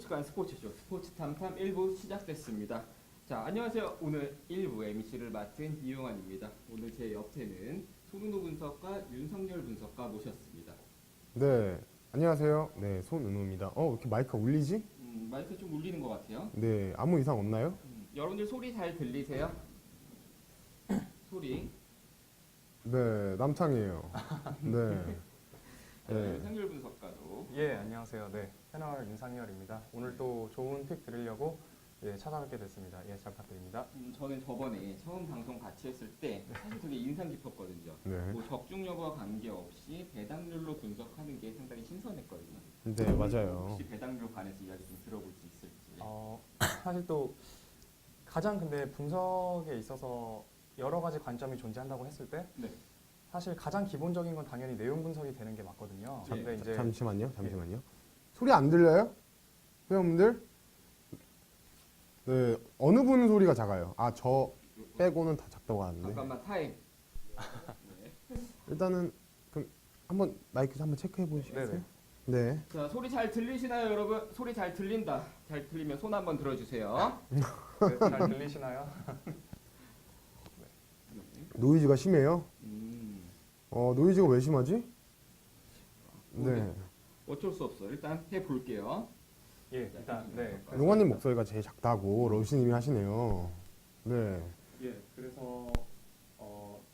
솔직한 스포츠쇼 스포츠 탐탐 1부 시작됐습니다. 자, 안녕하세요. 오늘 1부 MC를 맡은 이용환입니다. 오늘 제 옆에는 손은호 분석가, 윤석열 분석가 모셨습니다. 네, 안녕하세요. 네, 손은호입니다. 왜 이렇게 마이크가 울리지? 마이크 좀 울리는 것 같아요. 네, 아무 이상 없나요? 여러분들 소리 잘 들리세요? 소리. 네, 남창이에요. 네. 자, 네. 윤석열 분석가도. 예, 안녕하세요. 네, 패널 윤상열입니다. 오늘 또 좋은 픽 드리려고 찾아뵙게 됐습니다. 예, 잘 부탁드립니다. 저는 저번에 처음 방송 같이 했을 때 사실 되게 인상 깊었거든요. 네. 뭐 적중여부와 관계없이 배당률로 분석하는 게 상당히 신선했거든요. 네, 맞아요. 혹시 배당률 관해서 이야기 좀 들어볼 수 있을지. 사실 또 가장 근데 분석에 있어서 여러 가지 관점이 존재한다고 했을 때 네. 사실 가장 기본적인 건 당연히 내용 분석이 되는 게 맞거든요. 네. 근데 이제 잠시만요. 소리 안 들려요? 회원분들? 네, 어느 분 소리가 작아요? 저 빼고는 다 작다고 하는데. 잠깐만 타임. 일단은 그럼 한번 마이크 한번 체크해 보시겠어요? 네네. 네. 자, 소리 잘 들리시나요, 여러분? 소리 잘 들린다. 잘 들리면 손 한번 들어주세요. 네, 잘 들리시나요? 노이즈가 심해요? 음, 노이즈가 왜 심하지? 네. 어쩔 수 없어. 일단 해볼게요. 예, 일단 네. 용환님 목소리가 제일 작다고 러시님이 하시네요. 네. 예, 그래서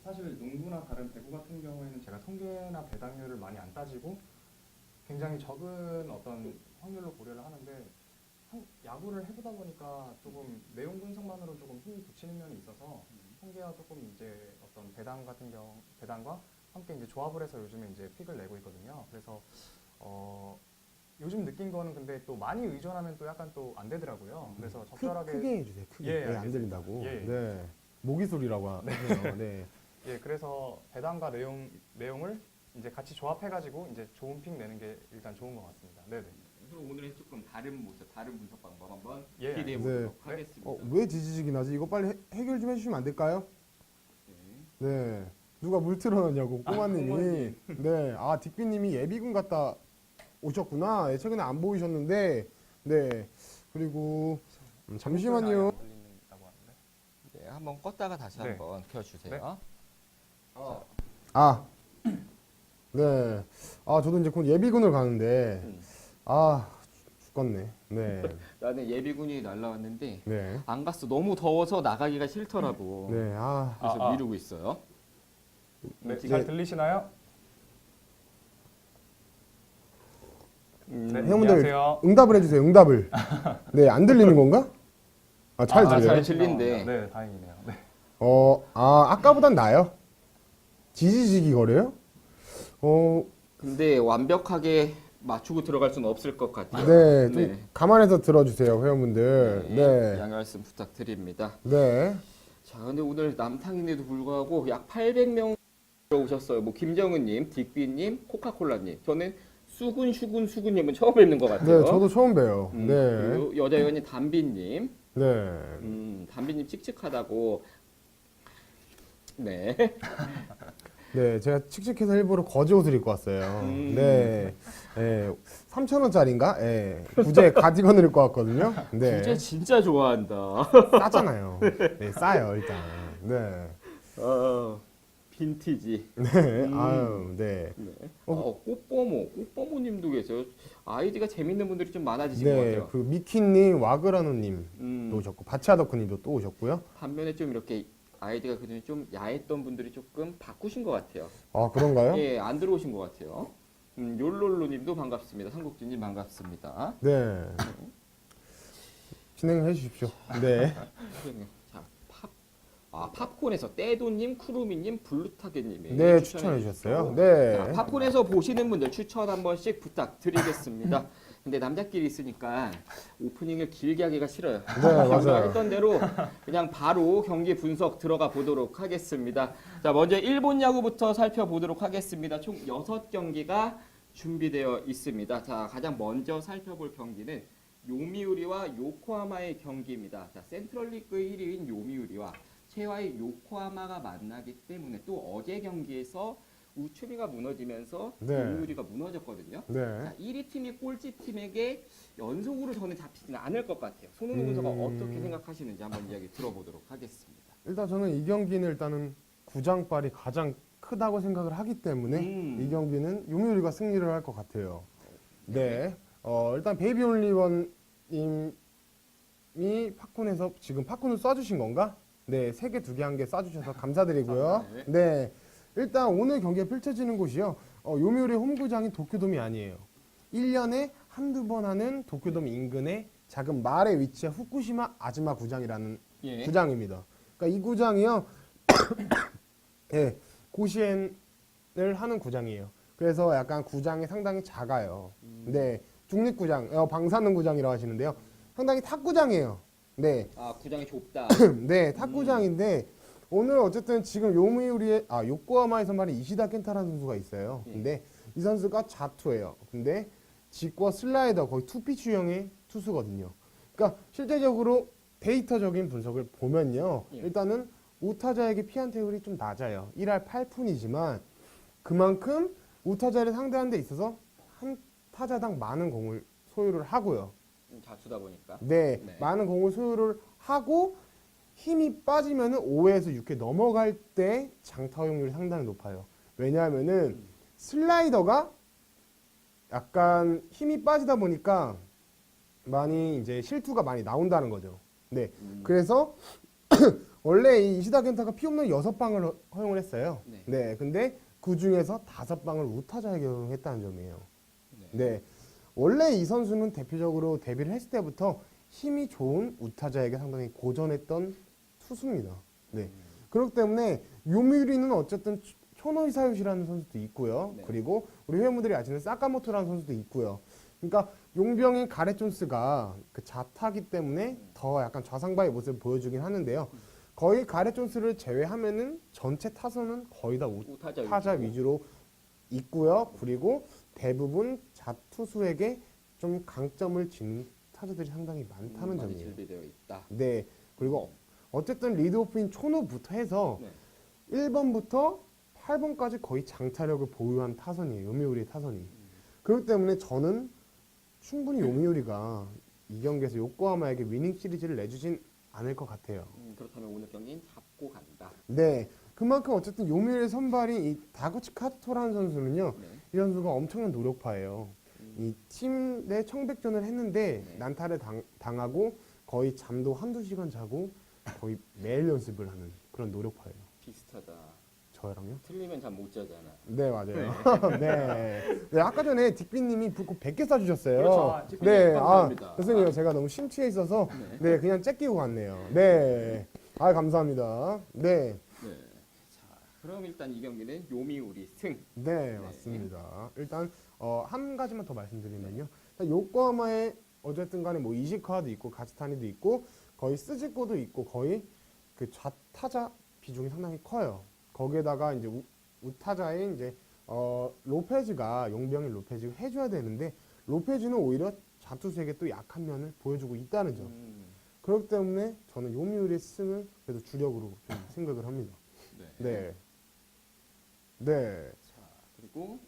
사실 농구나 다른 배구 같은 경우에는 제가 통계나 배당률을 많이 안 따지고 굉장히 적은 어떤 확률로 고려를 하는데 야구를 해보다 보니까 조금 내용 분석만으로 조금 힘이 붙이는 면이 있어서 통계와 조금 이제 어떤 배당과 함께 이제 조합을 해서 요즘에 이제 픽을 내고 있거든요. 그래서 요즘 느낀 거는 근데 또 많이 의존하면 또 약간 또 안 되더라고요. 그래서 적절하게 크게 해주세요. 크게. 예, 네, 안 알겠습니다. 들린다고. 예. 네. 모기 소리라고 하네요. 네. 예, 그래서 배당과 내용을 이제 같이 조합해가지고 이제 좋은 픽 내는 게 일단 좋은 것 같습니다. 네네. 그럼 오늘은 조금 다른 모습, 다른 분석 방법 한번 예, 기대해 네. 보도록 하겠습니다. 왜 지지직이 나지? 이거 빨리 해결 좀 해주시면 안 될까요? 네. 네. 누가 물 틀어놨냐고 꼬마님이. 꼬마님. 네. 딕비님이 예비군 갔다 오셨구나. 예, 최근에 안 보이셨는데. 네. 그리고 잠시만요. 안 들린다고 하는데. 네, 한번 껐다가 다시 네. 한번 켜주세요. 네. 저도 이제 곧 예비군을 가는데. 음. 죽겠네. 네. 나는 예비군이 날라왔는데 네. 안 갔어. 너무 더워서 나가기가 싫더라고. 네. 그래서 미루고 있어요. 네, 지금 잘 들리시나요? 네, 회원분들 안녕하세요. 응답을 해주세요. 응답을. 네. 안 들리는 건가? 잘 들려요? 잘 들린대. 네, 다행이네요. 네. 아까보단 나아요. 지지직이 거려요? 근데 완벽하게 맞추고 들어갈 수는 없을 것 같아요. 네, 좀 감안해서 들어주세요, 회원분들. 네. 네, 양해 말씀 부탁드립니다. 네, 자, 근데 오늘 남탕인데도 불구하고 약 800명 오셨어요. 뭐 김정은님, 딕비님, 코카콜라님. 저는 수군님은 처음 뵙는 것 같아요. 네, 저도 처음 봬요. 네, 그리고 여자 의원님 담비님, 네, 담비님 칙칙하다고. 네. 네, 제가 칙칙해서 일부러 거지 옷을 입고 왔어요. 네, 3,000원짜리인가? 부제 가디건을 입고 왔거든요. 네, 부제 진짜 좋아한다. 싸잖아요. 네, 싸요 일단. 네, 빈티지. 네, 아유, 네. 네. 꽃보모님도 계세요. 아이디가 재밌는 분들이 좀 많아지신 것 네, 같아요. 그 미키님, 와그라노님도 오셨고 바치아더크님도 또 오셨고요. 반면에 좀 이렇게 아이디가 그전에 좀 야했던 분들이 조금 바꾸신 것 같아요. 그런가요? 예, 안 들어오신 것 같아요. 욜롤로님도 반갑습니다. 삼국진님 반갑습니다. 네. 진행해 주십시오. 네. 자, 팝콘에서 떼도님, 쿠루미님, 블루타게님이 네, 추천해 주셨어요. 네. 자, 팝콘에서 보시는 분들 추천 한 번씩 부탁드리겠습니다. 근데 남자끼리 있으니까 오프닝을 길게 하기가 싫어요. 맞아요. 했던 대로 그냥 바로 경기 분석 들어가 보도록 하겠습니다. 자, 먼저 일본 야구부터 살펴보도록 하겠습니다. 총 6경기가 준비되어 있습니다. 자, 가장 먼저 살펴볼 경기는 요미우리와 요코하마의 경기입니다. 자, 센트럴리그 1위인 요미우리와 최하위 요코하마가 만나기 때문에 또 어제 경기에서 우추비가 무너지면서 네. 요미우리가 무너졌거든요. 네. 자, 1위 팀이 꼴찌 팀에게 연속으로 저는 잡히지는 않을 것 같아요. 손흥민 선수가 어떻게 생각하시는지 한번 이야기 들어보도록 하겠습니다. 일단 저는 이 경기는 일단은 구장발이 가장 크다고 생각을 하기 때문에 이 경기는 요미우리가 승리를 할 것 같아요. 네. 일단 베이비 올리원 님이 팝콘에서 지금 팝콘을 쏴주신 건가? 네, 3개, 2개, 1개 쏴주셔서 감사드리고요. 네. 일단 오늘 경기가 펼쳐지는 곳이요. 요미우리 홈구장인 도쿄돔이 아니에요. 1년에 한두 번 하는 도쿄돔 인근의 작은 마을에 위치한 후쿠시마 아즈마 구장이라는 예. 구장입니다. 그러니까 이 구장이요. 예, 고시엔을 하는 구장이에요. 그래서 약간 구장이 상당히 작아요. 네, 중립구장, 방사능 구장이라고 하시는데요. 상당히 탁구장이에요. 네, 아, 구장이 좁다. 네, 탁구장인데 오늘 어쨌든 지금 요미우리의 요코하마에서 말인 이시다 켄타라는 선수가 있어요. 예. 근데 이 선수가 자투예요. 근데 직과 슬라이더 거의 투피치형의 투수거든요. 그러니까 실제적으로 데이터적인 분석을 보면요. 예. 일단은 우타자에게 피안타율이 좀 낮아요. 1할 8푼이지만 그만큼 우타자를 상대하는 데 있어서 한 타자당 많은 공을 소유를 하고요. 자투다 보니까. 네, 네. 많은 공을 소유를 하고 힘이 빠지면은 5회에서 6회 넘어갈 때 장타 허용률이 상당히 높아요. 왜냐하면은 슬라이더가 약간 힘이 빠지다 보니까 많이 이제 실투가 많이 나온다는 거죠. 네, 그래서 원래 이 이시다 켄타가 피홈런 6방을 허용을 했어요. 네. 네, 근데 그 중에서 5방을 우타자에게 허용했다는 점이에요. 네. 원래 이 선수는 대표적으로 데뷔를 했을 때부터 힘이 좋은 우타자에게 상당히 고전했던 투수입니다. 네. 그렇기 때문에 요미우리는 어쨌든 초노 히사요시라는 선수도 있고요. 네. 그리고 우리 회원분들이 아시는 사카모토라는 선수도 있고요. 그러니까 용병인 가렛 존스가 그 자타기 때문에 더 약간 좌상바의 모습을 보여주긴 하는데요. 거의 가렛 존스를 제외하면은 전체 타선은 거의 다 우타자 타자 위주로 있고요. 그리고 대부분 자투수에게 좀 강점을 지닌 타자들이 상당히 많다는 많이 점이에요. 준비되어 있다. 네. 그리고 어쨌든 리드오프인 초노부터 해서 네. 1번부터 8번까지 거의 장타력을 보유한 타선이에요. 요미우리의 타선이. 그렇기 때문에 저는 충분히 요미우리가 이 경기에서 요코하마에게 위닝 시리즈를 내주진 않을 것 같아요. 그렇다면 오늘 경기는 잡고 간다. 네. 그만큼 어쨌든 요미우리의 선발인 이 다구치 카토라는 선수는요. 네. 이 선수가 엄청난 노력파예요. 이 팀 내 청백전을 했는데 네. 난타를 당하고 거의 잠도 한두 시간 자고 거의 매일 연습을 하는 그런 노력파예요. 비슷하다. 저랑요? 틀리면 잠 못 자잖아. 네, 맞아요. 네. 네, 아까 전에 딕비님이 불꽃 100개 쏴주셨어요. 그렇죠. 딕비님 네, 감사합니다. 교수님 제가 너무 심취해 있어서 네, 그냥 째끼고 갔네요. 네. 감사합니다. 네. 네. 자, 그럼 일단 이 경기는 요미우리 승. 네, 맞습니다. 일단 한 가지만 더 말씀드리면요. 요코하마에 어쨌든 간에 뭐 이시카와도 있고 가츠타니도 있고 거의 스즈코도 있고 거의 그 좌타자 비중이 상당히 커요. 거기에다가 이제 우타자인 이제 로페즈가 용병인 로페즈가 해줘야 되는데 로페즈는 오히려 자투수에게 또 약한 면을 보여주고 있다는 점. 그렇기 때문에 저는 요미우리의 승을 그래도 주력으로 좀 생각을 합니다. 네. 네. 자, 그리고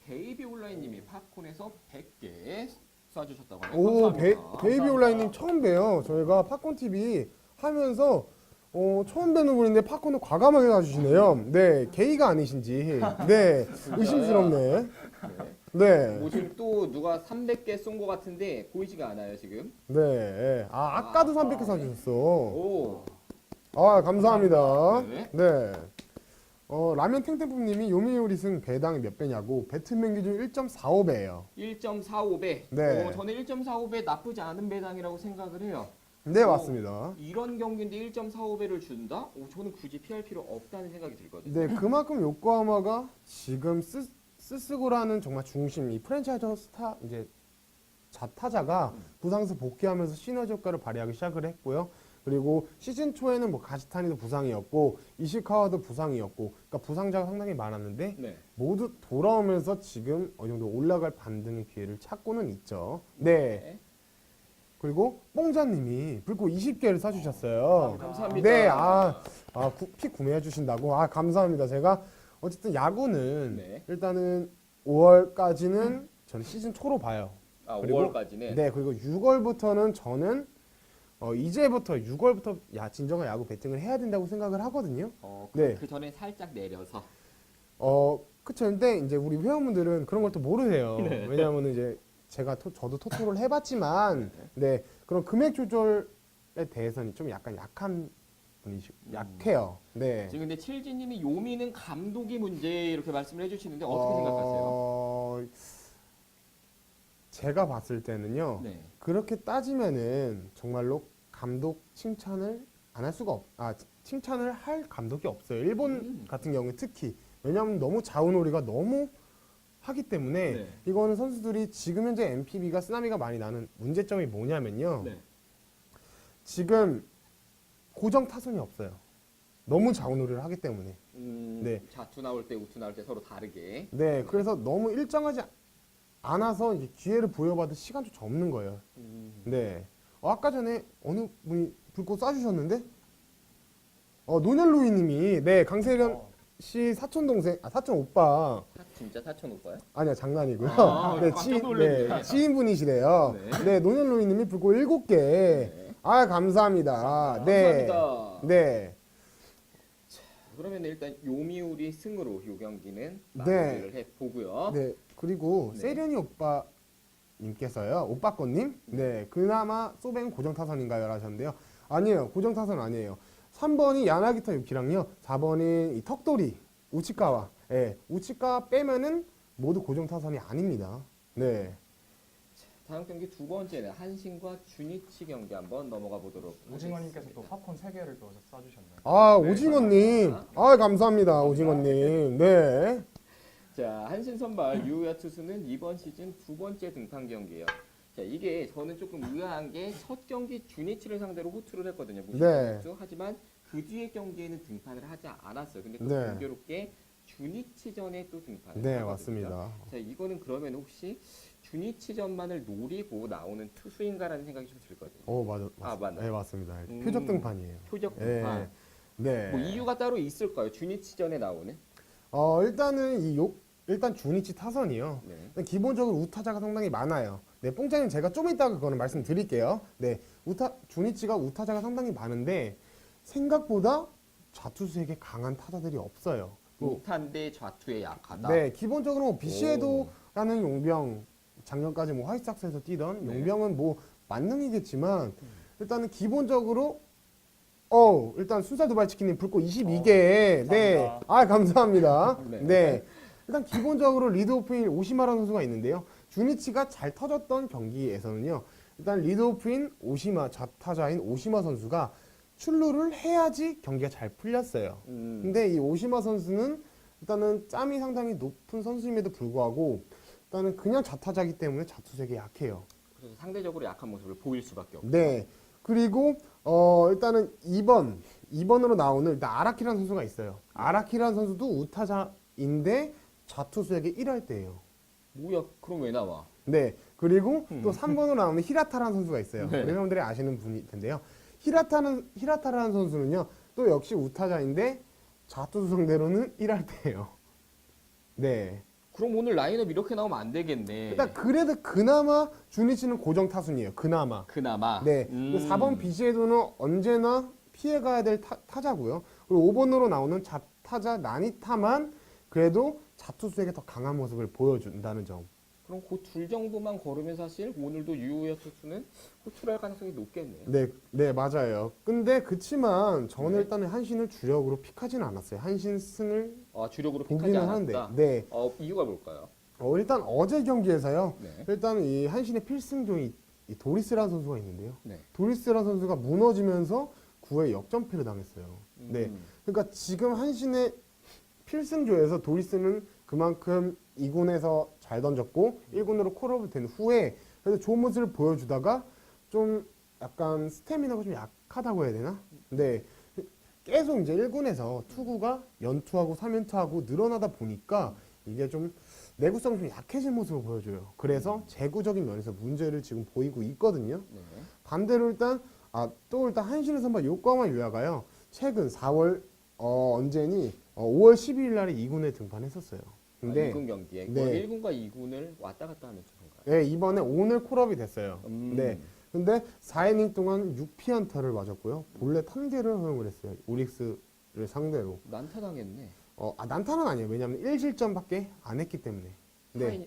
베이비 온라인님이 팝콘에서 100개 쏴주셨다고 하네요. 오, 감사합니다. 베이비 온라인님 처음 봬요. 저희가 팝콘 TV 하면서 처음 뵙는 분인데 팝콘을 과감하게 사주시네요. 네, 게이가 아니신지. 네, 의심스럽네. 네. 뭐 지금 또 누가 300개 쏜 것 같은데 보이지가 않아요 지금. 네. 아까도 300개 사주셨어. 오. 감사합니다. 네. 네. 라면 탱탱품님이 요미우리 승 배당이 몇 배냐고 배트맨 기준 1.45배예요. 1.45배. 네. 저는 1.45배 나쁘지 않은 배당이라고 생각을 해요. 네, 맞습니다. 이런 경기인데 1.45배를 준다? 저는 굳이 피할 필요 없다는 생각이 들거든요. 네, 그만큼 요코하마가 지금 스스고라는 정말 중심, 이 프랜차이즈 스타 이제 자타자가 부상에서 복귀하면서 시너지 효과를 발휘하기 시작을 했고요. 그리고 시즌 초에는 뭐 가시타니도 부상이었고 이시카와도 부상이었고, 그러니까 부상자가 상당히 많았는데 네. 모두 돌아오면서 지금 어느 정도 올라갈 반등의 기회를 찾고는 있죠. 네. 그리고 뽕자님이 불꽃 20개를 사주셨어요. 감사합니다. 네, 피 구매해 주신다고. 감사합니다. 제가 어쨌든 야구는 네. 일단은 5월까지는 저는 시즌 초로 봐요. 아, 그리고 5월까지는. 네, 그리고 6월부터는 저는 이제부터 6월부터 진정한 야구 베팅을 해야 된다고 생각을 하거든요. 네. 그 전에 살짝 내려서. 그쵸. 근데 이제 우리 회원분들은 그런 걸 또 모르세요. 네. 왜냐하면 이제 저도 토토를 해봤지만, 네, 그런 금액 조절에 대해서는 좀 약간 약한 약해요. 네. 지금 근데 칠지님이 요미는 감독이 문제 이렇게 말씀을 해주시는데 어떻게 생각하세요? 제가 봤을 때는요. 네. 그렇게 따지면은 정말로 감독 칭찬을 안 할 수가 칭찬을 할 감독이 없어요. 일본 같은 경우에 특히. 왜냐하면 너무 자우놀이가 너무 하기 때문에 네. 이거는 선수들이 지금 현재 NPB가 쓰나미가 많이 나는 문제점이 뭐냐면요. 네. 지금 고정 타선이 없어요. 너무 자우놀이를 하기 때문에. 네. 자투 나올 때 우투 나올 때 서로 다르게. 네, 그래서 너무 일정하지 않아서 이제 기회를 부여받을 시간조차 없는 거예요. 네. 아까 전에 어느 분이 불꽃 쏴주셨는데, 노년로이님이 네 강세련 씨 사촌 동생, 사촌 오빠. 진짜 사촌 오빠요? 아니야, 장난이고요. 네, 깜짝 놀랐네. 지인분이시래요. 네, 노년로이님이 불꽃 7개. 네. 감사합니다. 네. 감사합니다. 네. 그러면 일단 요미우리 승으로 요 경기는 마무리를 해보고요. 네. 그리고 네. 세련이 오빠님께서요. 오빠꺼님. 네. 그나마 소뱅 고정 타선인가요? 하셨는데요. 아니에요. 고정 타선 아니에요. 3번이 야나기타 유키랑요. 4번이 이 턱돌이 우치카와. 예. 우치카 빼면은 모두 고정 타선이 아닙니다. 네. 다음 경기 두 번째는 한신과 주니치 경기 한번 넘어가 보도록 오징어님께서 또 하겠습니다. 팝콘 3개를 또 쏴주셨네요. 아, 오징어님. 감사합니다. 오징어님. 네. 자, 한신 선발 유우야 투수는 이번 시즌 두 번째 등판 경기예요. 자, 이게 저는 조금 의아한 게 첫 경기 주니치를 상대로 호투를 했거든요. 네. 호투. 하지만 그 뒤의 경기에는 등판을 하지 않았어요. 근데 또 네. 공교롭게 주니치전에 또 등판을 네, 하거든요. 맞습니다. 자, 이거는 그러면 혹시 주니치전만을 노리고 나오는 투수인가라는 생각이 좀 들거든요. 맞아요. 네, 맞습니다. 음. 표적 등판이에요. 표적 네. 등판. 네. 뭐 이유가 따로 있을까요? 주니치전에 나오는? 일단은 일단 주니치 타선이요. 네. 일단 기본적으로 우타자가 상당히 많아요. 네, 뽕장님 제가 좀 이따가 그거는 말씀드릴게요. 네, 주니치가 우타자가 상당히 많은데 생각보다 좌투수에게 강한 타자들이 없어요. 우탄대 좌투에 약하다. 네, 기본적으로 뭐 비시에도라는 용병 작년까지 뭐 화이트삭스에서 뛰던 네. 용병은 뭐 만능이겠지만 일단은 기본적으로 일단 순살 두발치킨님 불꽃 22개. 네. 감사합니다. 네. 네. 일단 기본적으로 리드오프인 오시마라는 선수가 있는데요. 주니치가 잘 터졌던 경기에서는요. 일단 리드오프인 오시마, 좌타자인 오시마 선수가 출루를 해야지 경기가 잘 풀렸어요. 근데 이 오시마 선수는 일단은 짬이 상당히 높은 선수임에도 불구하고 일단은 그냥 좌타자이기 때문에 좌투수에게 약해요. 그래서 상대적으로 약한 모습을 보일 수밖에 없고. 네. 그리고 일단은 2번으로 나오는 일단 아라키라는 선수가 있어요. 아라키라는 선수도 우타자인데 좌투수에게 1할 때예요. 뭐야? 그럼 왜 나와? 네. 그리고 또 3번으로 나오는 히라타라는 선수가 있어요. 네. 우리 여러분들이 아시는 분일 텐데요. 히라타라는 선수는요. 또 역시 우타자인데 좌투수 상대로는 1할 때예요. 네. 그럼 오늘 라인업 이렇게 나오면 안 되겠네. 일단 그래도 그나마 주니치는 고정 타순이에요. 그나마. 그나마. 네. 4번 비시에도는 언제나 피해가야 될 타자고요. 그리고 5번으로 나오는 좌타자 나니타만 그래도 좌투수에게 더 강한 모습을 보여준다는 점. 그럼 그 둘 정도만 걸으면 사실 오늘도 유우야 투수는 호투를 할 가능성이 높겠네요. 네, 맞아요. 근데 그치만 저는 네. 일단은 한신을 주력으로 픽하지는 않았어요. 한신 승을 주력으로 픽하지 보기는 않았다. 하는데. 네. 이유가 뭘까요? 일단 어제 경기에서요. 네. 일단 이 한신의 필승조이 이 도리스라는 선수가 있는데요. 네. 도리스라는 선수가 무너지면서 9회 역전패를 당했어요. 네. 그러니까 지금 한신의 필승조에서 도리스는 그만큼 2군에서 잘 던졌고 1군으로 콜업이 된 후에 그래도 좋은 모습을 보여주다가 좀 약간 스태미나가 좀 약하다고 해야 되나? 네. 계속 이제 1군에서 투구가 연투하고 3연투하고 늘어나다 보니까 이게 좀 내구성이 좀 약해진 모습을 보여줘요. 그래서 재구적인 면에서 문제를 지금 보이고 있거든요. 네. 반대로 일단 또 일단 한신의 선발 요코하마 유야가요. 최근 4월 언제니 5월 12일 날에 2군에 등판했었어요. 근데 2군 경기에 네. 1군과 2군을 왔다 갔다 하는 투수인가요? 네, 이번에 오늘 콜업이 됐어요. 음. 네. 근데 4이닝 동안 6피안타를 맞았고요. 볼넷 1개를 허용을 했어요. 오릭스를 상대로. 난타 당했네. 난타는 아니에요. 왜냐하면 1실점밖에 안 했기 때문에. 네. 네,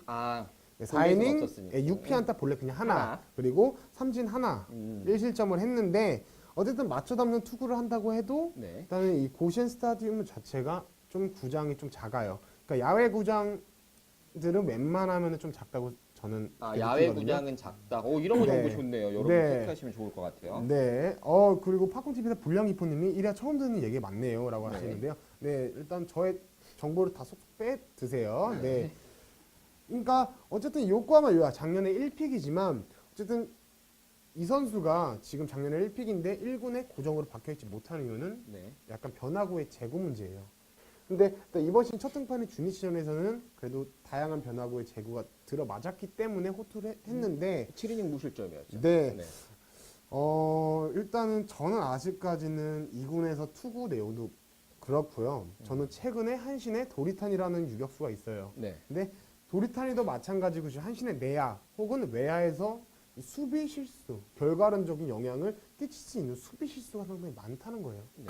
볼넷은 4이닝 없었으니까. 6피안타 볼넷 그냥 하나. 하나. 그리고 삼진 하나. 음. 1실점을 했는데 어쨌든 맞춰 담는 투구를 한다고 해도 네. 일단은 이 고시엔 스타디움 자체가 좀 구장이 좀 작아요. 그러니까 야외 구장들은 웬만하면 좀 작다고 저는 그렇게 야외 느끼거든요. 구장은 작다. 오, 이런 거 네. 정보 좋네요. 여러분 네. 체크하시면 좋을 것 같아요. 네. 그리고 팝콘TV에서 불량기포님이 이래야 처음 듣는 얘기 많네요. 라고 네. 하시는데요. 네. 일단 저의 정보를 다 쏙쏙 빼 드세요. 네. 그러니까 어쨌든 요코하마 요아 작년에 1픽이지만 어쨌든 이 선수가 지금 작년에 1픽인데 1군에 고정으로 박혀있지 못하는 이유는 네. 약간 변화구의 재고 문제예요. 근데 또 이번 시즌 첫 등판인 주니시전에서는 그래도 다양한 변화구의 재고가 들어맞았기 때문에 호투를 했는데 7이닝 무실점이었죠. 네. 일단은 저는 아직까지는 2군에서 투구 내용도 그렇고요. 저는 최근에 한신의 도리탄이라는 유격수가 있어요. 네. 근데 도리탄이도 마찬가지고 한신의 내야 혹은 외야에서 이 수비 실수, 결과론적인 영향을 끼칠 수 있는 수비 실수가 상당히 많다는 거예요. 네.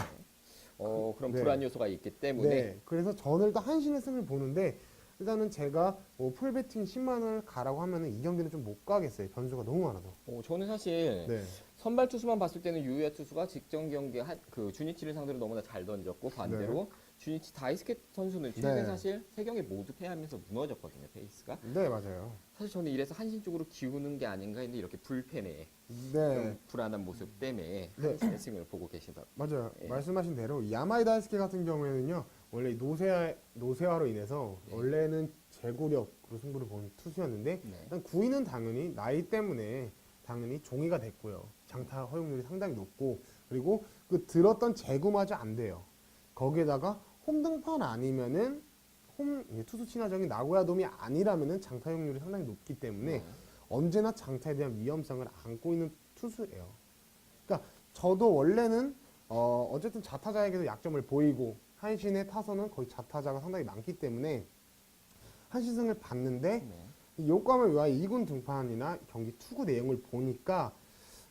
그럼 네. 불안 요소가 있기 때문에 네. 그래서 저는 일단 한신의 승을 보는데 일단은 제가 풀배팅 10만 원을 가라고 하면은 이 경기는 좀 못 가겠어요. 변수가 너무 많아서. 저는 사실 네. 선발 투수만 봤을 때는 유우야 투수가 직전 경기 그 주니치를 상대로 너무나 잘 던졌고 반대로 주니치 다이스케 선수는 최근 네. 사실 세 경기 모두 패하면서 무너졌거든요. 페이스가. 네, 맞아요. 사실 저는 이래서 한신 쪽으로 기우는 게 아닌가 했는데 이렇게 불패네. 네. 좀 불안한 모습 때문에 네. 한신의 승을 보고 계시다. 맞아요. 예. 말씀하신 대로 야마이 다이스케 같은 경우에는요. 원래 노쇠화로 인해서 네. 원래는 제구력으로 승부를 보는 투수였는데 네. 일단 9위는 당연히 나이 때문에 당연히 종이가 됐고요. 장타 허용률이 상당히 높고 그리고 그 들었던 제구마저 안 돼요. 거기에다가 홈등판 아니면은 투수 친화적인 나고야돔이 아니라면은 장타 허용률이 상당히 높기 때문에 네. 언제나 장타에 대한 위험성을 안고 있는 투수예요. 그러니까 저도 원래는 어쨌든 좌타자에게도 약점을 보이고 한신의 타선은 거의 좌타자가 상당히 많기 때문에 한신승을 봤는데 네. 요코하마 요아 2군 등판이나 경기 투구 내용을 보니까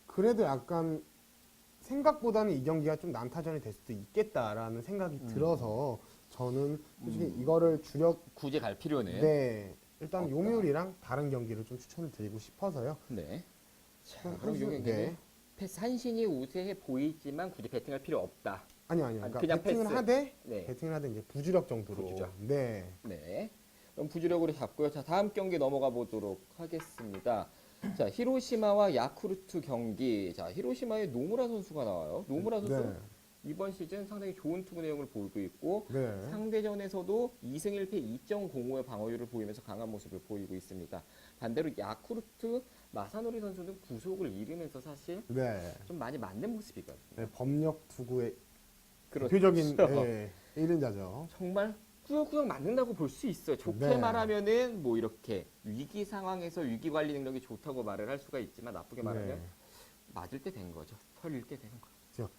그래도 약간 생각보다는 이 경기가 좀 난타전이 될 수도 있겠다라는 생각이 들어서 저는 솔직히 이거를 굳이 갈 필요는 네 일단 없다. 요미우리랑 다른 경기를 좀 추천을 드리고 싶어서요. 네. 자, 그럼 그럼 요 한신- 경기는 네. 한신이 우세해 보이지만 굳이 배팅할 필요 없다. 아니요. 아니, 그러니까 그냥 배팅을 패스. 하되 네. 배팅을 하되 이제 부주력 정도로. 부주력. 네. 네. 그럼 부주력으로 잡고요. 자, 다음 경기 넘어가 보도록 하겠습니다. 자, 히로시마와 야쿠르트 경기. 자, 히로시마의 노무라 선수가 나와요. 노무라 선수 네. 이번 시즌 상당히 좋은 투구 내용을 보이고 있고 네. 상대전에서도 2승 1패 2.05의 방어율을 보이면서 강한 모습을 보이고 있습니다. 반대로 야쿠르트 마사노리 선수는 구속을 잃으면서 사실 네. 좀 많이 맞는 모습이거든요. 네, 법력 투구의 그렇죠. 대표적인 네, 1인자죠. 정말 꾸역꾸역 맞는다고 볼 수 있어요. 좋게 네. 말하면은 뭐 이렇게 위기 상황에서 위기 관리 능력이 좋다고 말을 할 수가 있지만 나쁘게 말하면 네. 맞을 때 된 거죠. 털릴 때 되는 거죠.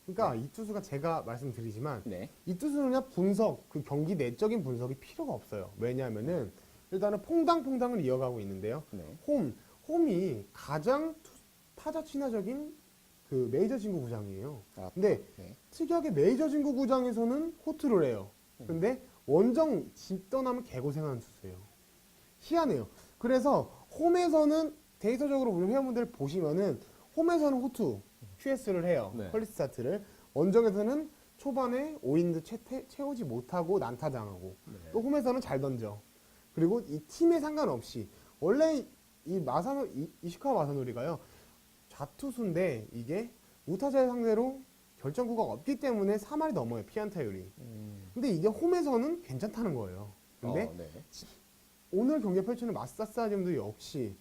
그러니까 이 투수가 제가 말씀드리지만 네. 이 투수는 그냥 분석, 그 경기 내적인 분석이 필요가 없어요. 왜냐하면은 일단은 퐁당퐁당을 이어가고 있는데요. 네. 홈이 가장 타자 친화적인 그 메이저 진구 구장이에요. 아, 근데 네. 특이하게 메이저 진구 구장에서는 호투를 해요. 근데 원정 집 떠나면 개고생하는 투수예요. 희한해요. 그래서 홈에서는 데이터적으로 우리 회원분들 보시면은 홈에서는 호투, QS를 해요. 네. 퀄리티 스타트를. 원정에서는 초반에 5인드 채우지 못하고 난타당하고 네. 또 홈에서는 잘 던져. 그리고 이 팀에 상관없이 원래 이시카와 마사노리가요. 좌투수인데 이게 우타자의 상대로 결정구가 없기 때문에 3할이 넘어요. 피안타율이. 근데 이게 홈에서는 괜찮다는 거예요. 근데 네. 오늘 경기에 펼치는 마스다 스타디움도 역시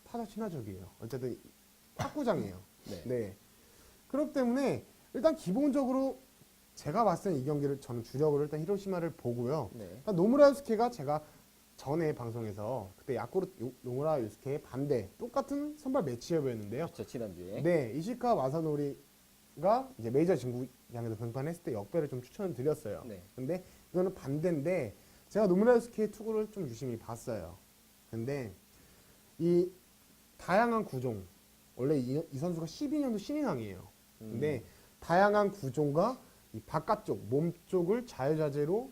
타자 친화적이에요. 어쨌든 탁구장이에요. 네. 네. 그렇기 때문에 일단 기본적으로 제가 봤을 때 이 경기를 저는 주력으로 일단 히로시마를 보고요. 네. 일단 노무라 유스케가 제가 전에 방송에서 그때 노무라 유스케의 반대 똑같은 선발 매치업이었는데요. 그렇죠. 지난주에. 네, 이시카 마사노리가 이제 메이저 진구장에서 등판했을 때 역배를 좀 추천을 드렸어요. 네. 근데 이거는 반대인데 제가 노무라유스키의 투구를 좀 유심히 봤어요. 근데 이 다양한 구종 원래 이 선수가 12년도 신인왕이에요. 근데 다양한 구종과 이 바깥쪽 몸 쪽을 자유자재로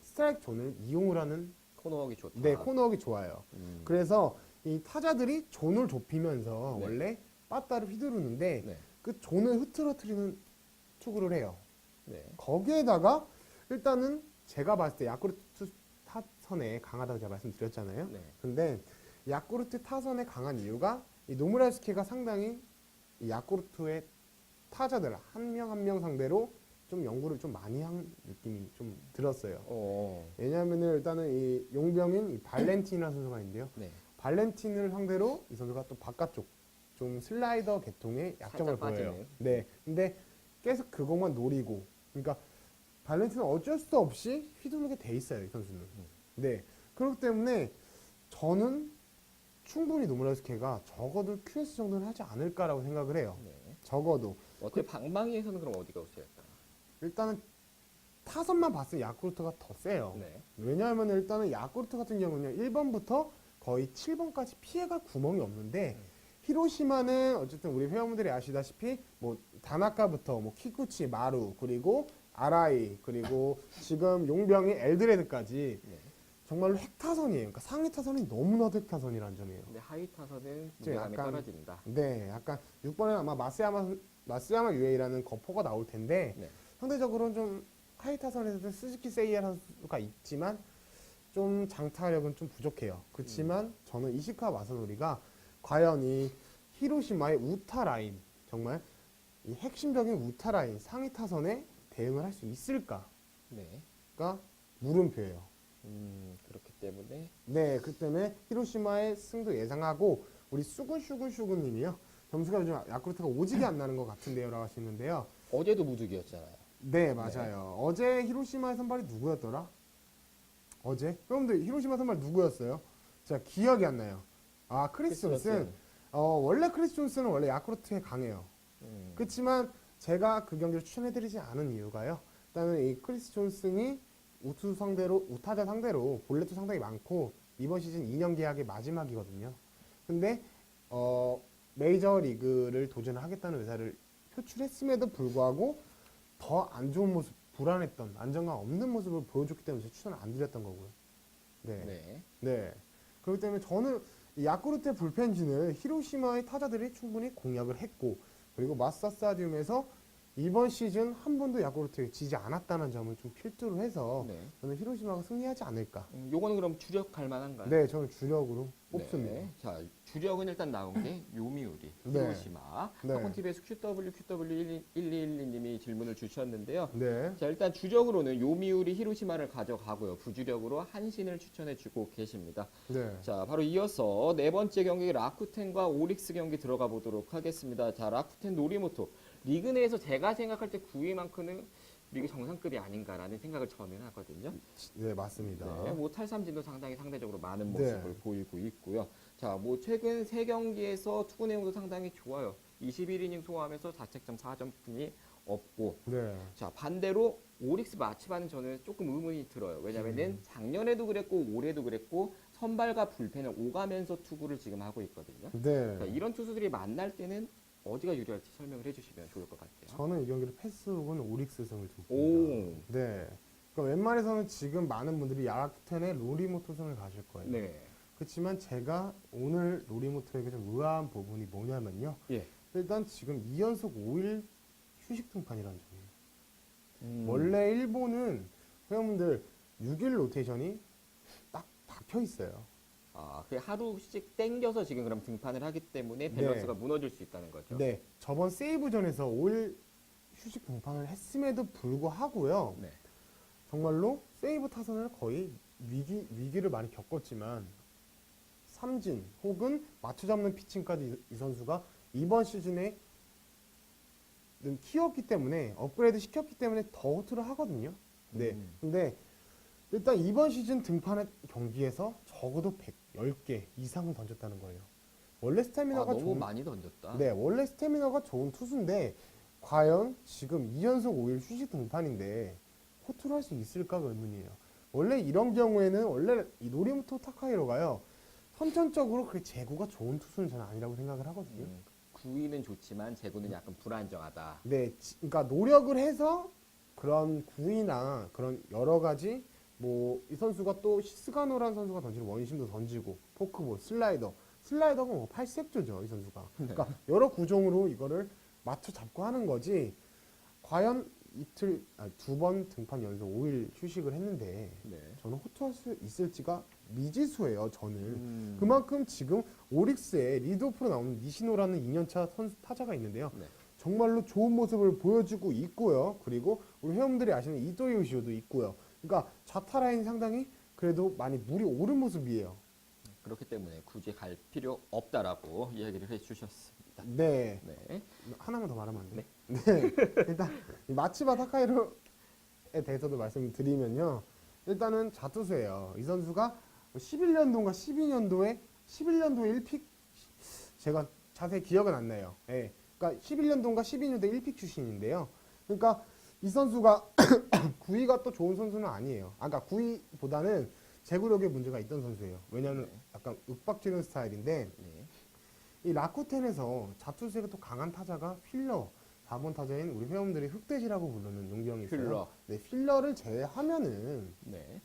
스트라이크 존을 이용을 하는 코너워크 좋다. 네 코너웍이 좋아요. 그래서 이 타자들이 존을 좁히면서 네. 원래 빠따를 휘두르는데 네. 그 존을 흐트러뜨리는 투구를 해요. 네. 거기에다가 일단은 제가 봤을 때 야쿠르트 타선에 강하다고 제가 말씀드렸잖아요. 네. 근데 야쿠르트 타선에 강한 이유가 이 노무라유스키가 상당히 이 야쿠르트의 타자들 한 명 한 명 상대로 좀 연구를 좀 많이 한 느낌이 좀 들었어요. 왜냐하면은 일단은 이 용병인 이 발렌틴이라는 선수가 있는데요. 네. 발렌틴을 상대로 이 선수가 또 바깥쪽 좀 슬라이더 계통의 약점을 살짝 보여요. 빠지는. 네. 근데 계속 그것만 노리고, 그러니까 발렌틴은 어쩔 수 없이 휘두르게 돼 있어요, 이 선수는. 네. 그렇기 때문에 저는 충분히 노무라유스키가 적어도 QS 정도는 하지 않을까라고 생각을 해요. 네. 적어도. 어때 방망이에서는 그럼 어디가 우세할까? 일단은 타선만 봤을 때 야쿠르트가 더 세요. 네. 왜냐하면 일단은 야쿠르트 같은 경우는요, 1번부터 거의 7번까지 피해갈 구멍이 없는데, 히로시마는 어쨌든 우리 회원분들이 아시다시피 뭐 다나카부터 뭐 키쿠치, 마루, 그리고 아라이, 그리고 지금 용병이 엘드레드까지 네. 정말로 핵타선이에요. 그러니까 상위 타선이 너무나도 핵타선이라는 점이에요. 근데 하위 타선은 좀 무게감이 약간- 떨어진다. 네, 약간 6번에 아마 마스야마 유에이라는 거포가 나올 텐데 네. 상대적으로는 좀 하위 타선에서도 스즈키 세이야 선수가 있지만 좀 장타력은 좀 부족해요. 그렇지만 저는 이시카 마사노리가 과연 이 히로시마의 우타 라인 정말 이 핵심적인 우타 라인 상위 타선에 대응을 할 수 있을까가 네. 물음표예요. 그렇기 때문에 네, 그 때문에 히로시마의 승도 예상하고 우리 수근님이요. 점수가 요즘 야쿠르트가 오지게 안 나는 것 같은데요라고 하시는데요. 어제도 무득이었잖아요. 네, 맞아요. 어제 히로시마의 선발이 누구였더라? 어제? 여러분들 히로시마 선발 누구였어요? 제가 기억이 안 나요. 아, 크리스 존슨. 원래 크리스 존슨은 원래 야쿠르트에 강해요. 그렇지만 제가 그 경기를 추천해드리지 않은 이유가요. 일단은 이 크리스 존슨이 우타자 상대로 볼넷도 상당히 많고 이번 시즌 2년 계약의 마지막이거든요. 근데 메이저 리그를 도전을 하겠다는 의사를 표출했음에도 불구하고 더 안 좋은 모습, 불안했던 안정감 없는 모습을 보여줬기 때문에 추천을 안 드렸던 거고요. 네. 네. 네. 그렇기 때문에 저는 이 야쿠르트의 불펜진을 히로시마의 타자들이 충분히 공략을 했고 그리고 마스터 스타디움에서 이번 시즌 한 번도 야쿠르트에 지지 않았다는 점을 좀 필두로 해서 네. 저는 히로시마가 승리하지 않을까. 요거는 그럼 주력할 만한가요? 네, 저는 주력으로 뽑습니다. 네. 자, 주력은 일단 나온 게 요미우리, 네. 히로시마. 네. 학원TV에서 QW1212님이 질문을 주셨는데요. 네. 자, 일단 주력으로는 요미우리, 히로시마를 가져가고요. 부주력으로 한신을 추천해주고 계십니다. 네. 자, 바로 이어서 네 번째 경기 라쿠텐과 오릭스 경기 들어가 보도록 하겠습니다. 자, 라쿠텐 노리모토. 리그 내에서 제가 생각할 때 9위만큼은 리그 정상급이 아닌가라는 생각을 저는 하거든요. 네, 맞습니다. 네, 뭐 탈삼진도 상대적으로 많은 네. 모습을 보이고 있고요. 자, 뭐 최근 세 경기에서 투구 내용도 상당히 좋아요. 21이닝 소화하면서 자책점 4점이 없고, 네. 자 반대로 오릭스 마치바는 저는 조금 의문이 들어요. 왜냐면은 작년에도 그랬고 올해도 그랬고 선발과 불펜을 오가면서 투구를 지금 하고 있거든요. 네. 자, 이런 투수들이 만날 때는 어디가 유리할지 설명을 해주시면 좋을 것 같아요. 저는 이 경기를 패스 혹은 오릭스 승을 좀 오. 봅니다. 네. 그러니까 웬만해서는 지금 많은 분들이 야쿠텐의 로리모토 승을 가실 거예요. 네. 그렇지만 제가 오늘 로리모토에게 좀 의아한 부분이 뭐냐면요. 예. 일단 지금 2연속 5일 휴식 등판이라는 점이에요. 음. 원래 일본은 회원분들 6일 로테이션이 딱 박혀 있어요. 아, 그 하루씩 땡겨서 지금 그럼 등판을 하기 때문에 밸런스가 무너질 수 있다는 거죠. 네. 저번 세이브전에서 5일 휴식 등판을 했음에도 불구하고요. 네. 정말로 세이브 타선을 거의 위기를 많이 겪었지만 삼진 혹은 맞춰 잡는 피칭까지 이 선수가 이번 시즌에 키웠기 때문에 업그레이드 시켰기 때문에 더 호투를 하거든요. 네. 근데 일단 이번 시즌 등판의 경기에서 적어도 110개 이상을 던졌다는 거예요. 원래 스태미나가 너무 좋은 많이 던졌다. 네, 원래 스태미나가 좋은 투수인데 과연 지금 2연속 5일 휴식 등판인데 호투를 할 수 있을까가 의문이에요. 원래 이런 경우에는 원래 이 노리모토 타카히로가요. 선천적으로 그렇게 제구가 좋은 투수는 저는 아니라고 생각을 하거든요. 구위는 좋지만 제구는 약간 불안정하다. 네, 그러니까 노력을 해서 그런 구위나 그런 여러 가지 뭐 이 선수가 또 스가노라는 선수가 던지는 원심도 던지고 포크볼, 슬라이더가 뭐 팔색조죠 이 선수가. 그러니까 여러 구종으로 이거를 맞춰 잡고 하는 거지. 과연 두 번 등판 연속 5일 휴식을 했는데 네. 저는 호투할 수 있을지가 미지수예요. 저는 음. 그만큼 지금 오릭스에 리드오프로 나오는 니시노라는 2년차 선수 타자가 있는데요. 네. 정말로 좋은 모습을 보여주고 있고요. 그리고 우리 회원들이 아시는 이토 요시오도 있고요. 그러니까 좌타 라인이 상당히 그래도 많이 물이 오른 모습이에요. 그렇기 때문에 굳이 갈 필요 없다라고 이야기를 해주셨습니다. 네. 네. 하나만 더 말하면 안 돼요? 네. 일단 이 마치바 타카히로에 대해서도 말씀드리면요. 일단은 자투수예요. 이 선수가 11년도인가 12년도에 1픽 제가 자세히 기억은 안 나요. 예. 그러니까 11년도인가 12년도 1픽 출신인데요. 그러니까 이 선수가 구위가 또 좋은 선수는 아니에요. 아까 구위보다는 제구력에 문제가 있던 선수예요. 왜냐하면 약간 윽박지르는 스타일인데 네. 이 라쿠텐에서 자투수가 또 강한 타자가 필러 4번 타자인 우리 회원들이 흑돼지라고 부르는 용병이 있어요. 필러. 네, 필러를 제외하면은 네.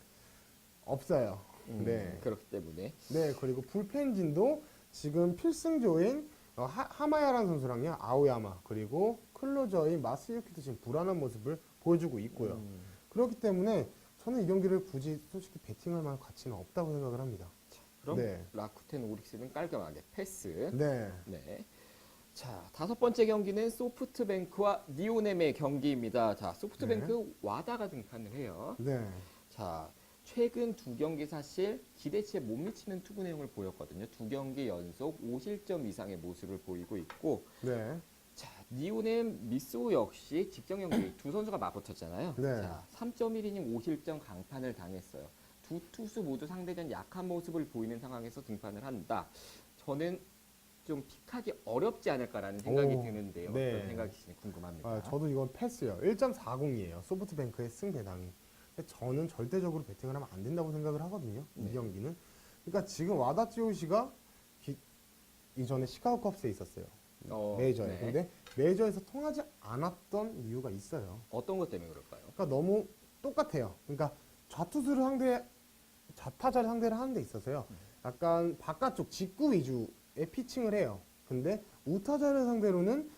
없어요. 네. 그렇기 때문에 네, 그리고 불펜진도 지금 필승조인 하마야라는 선수랑요, 아오야마, 그리고 클로저인 마스유키도 지금 불안한 모습을 보여주고 있고요. 그렇기 때문에 저는 이 경기를 굳이 솔직히 배팅할 만한 가치는 없다고 생각을 합니다. 그럼 네. 라쿠텐 오릭스는 깔끔하게 패스. 네. 네. 자, 다섯 번째 경기는 소프트뱅크와 니오넴의 경기입니다. 자, 소프트뱅크 와다가 등판을 해요. 네. 자, 최근 두 경기 사실 기대치에 못 미치는 투구 내용을 보였거든요. 두 경기 연속 5실점 이상의 모습을 보이고 있고, 네. 자, 니오넴 미소 역시 직전 경기 두 선수가 맞붙었잖아요. 네. 자, 3.1이닝 5실점 강판을 당했어요. 두 투수 모두 상대전 약한 모습을 보이는 상황에서 등판을 한다. 저는 좀 픽하기 어렵지 않을까라는 생각이 오, 드는데요. 네. 어떤 생각이신지 궁금합니다. 아, 저도 이건 패스요. 1.40이에요. 소프트뱅크의 승배당이. 근데 저는 절대적으로 배팅을 하면 안 된다고 생각을 하거든요. 이 네. 경기는. 그러니까 지금 와다치오시가 이전에 시카고 컵스에 있었어요. 메이저에. 네. 근데 메이저에서 통하지 않았던 이유가 있어요. 어떤 것 때문에 그럴까요? 그러니까 너무 똑같아요. 그러니까 좌타자를 상대를 하는 데 있어서요. 약간 바깥쪽 직구 위주의 피칭을 해요. 근데 우타자를 상대로는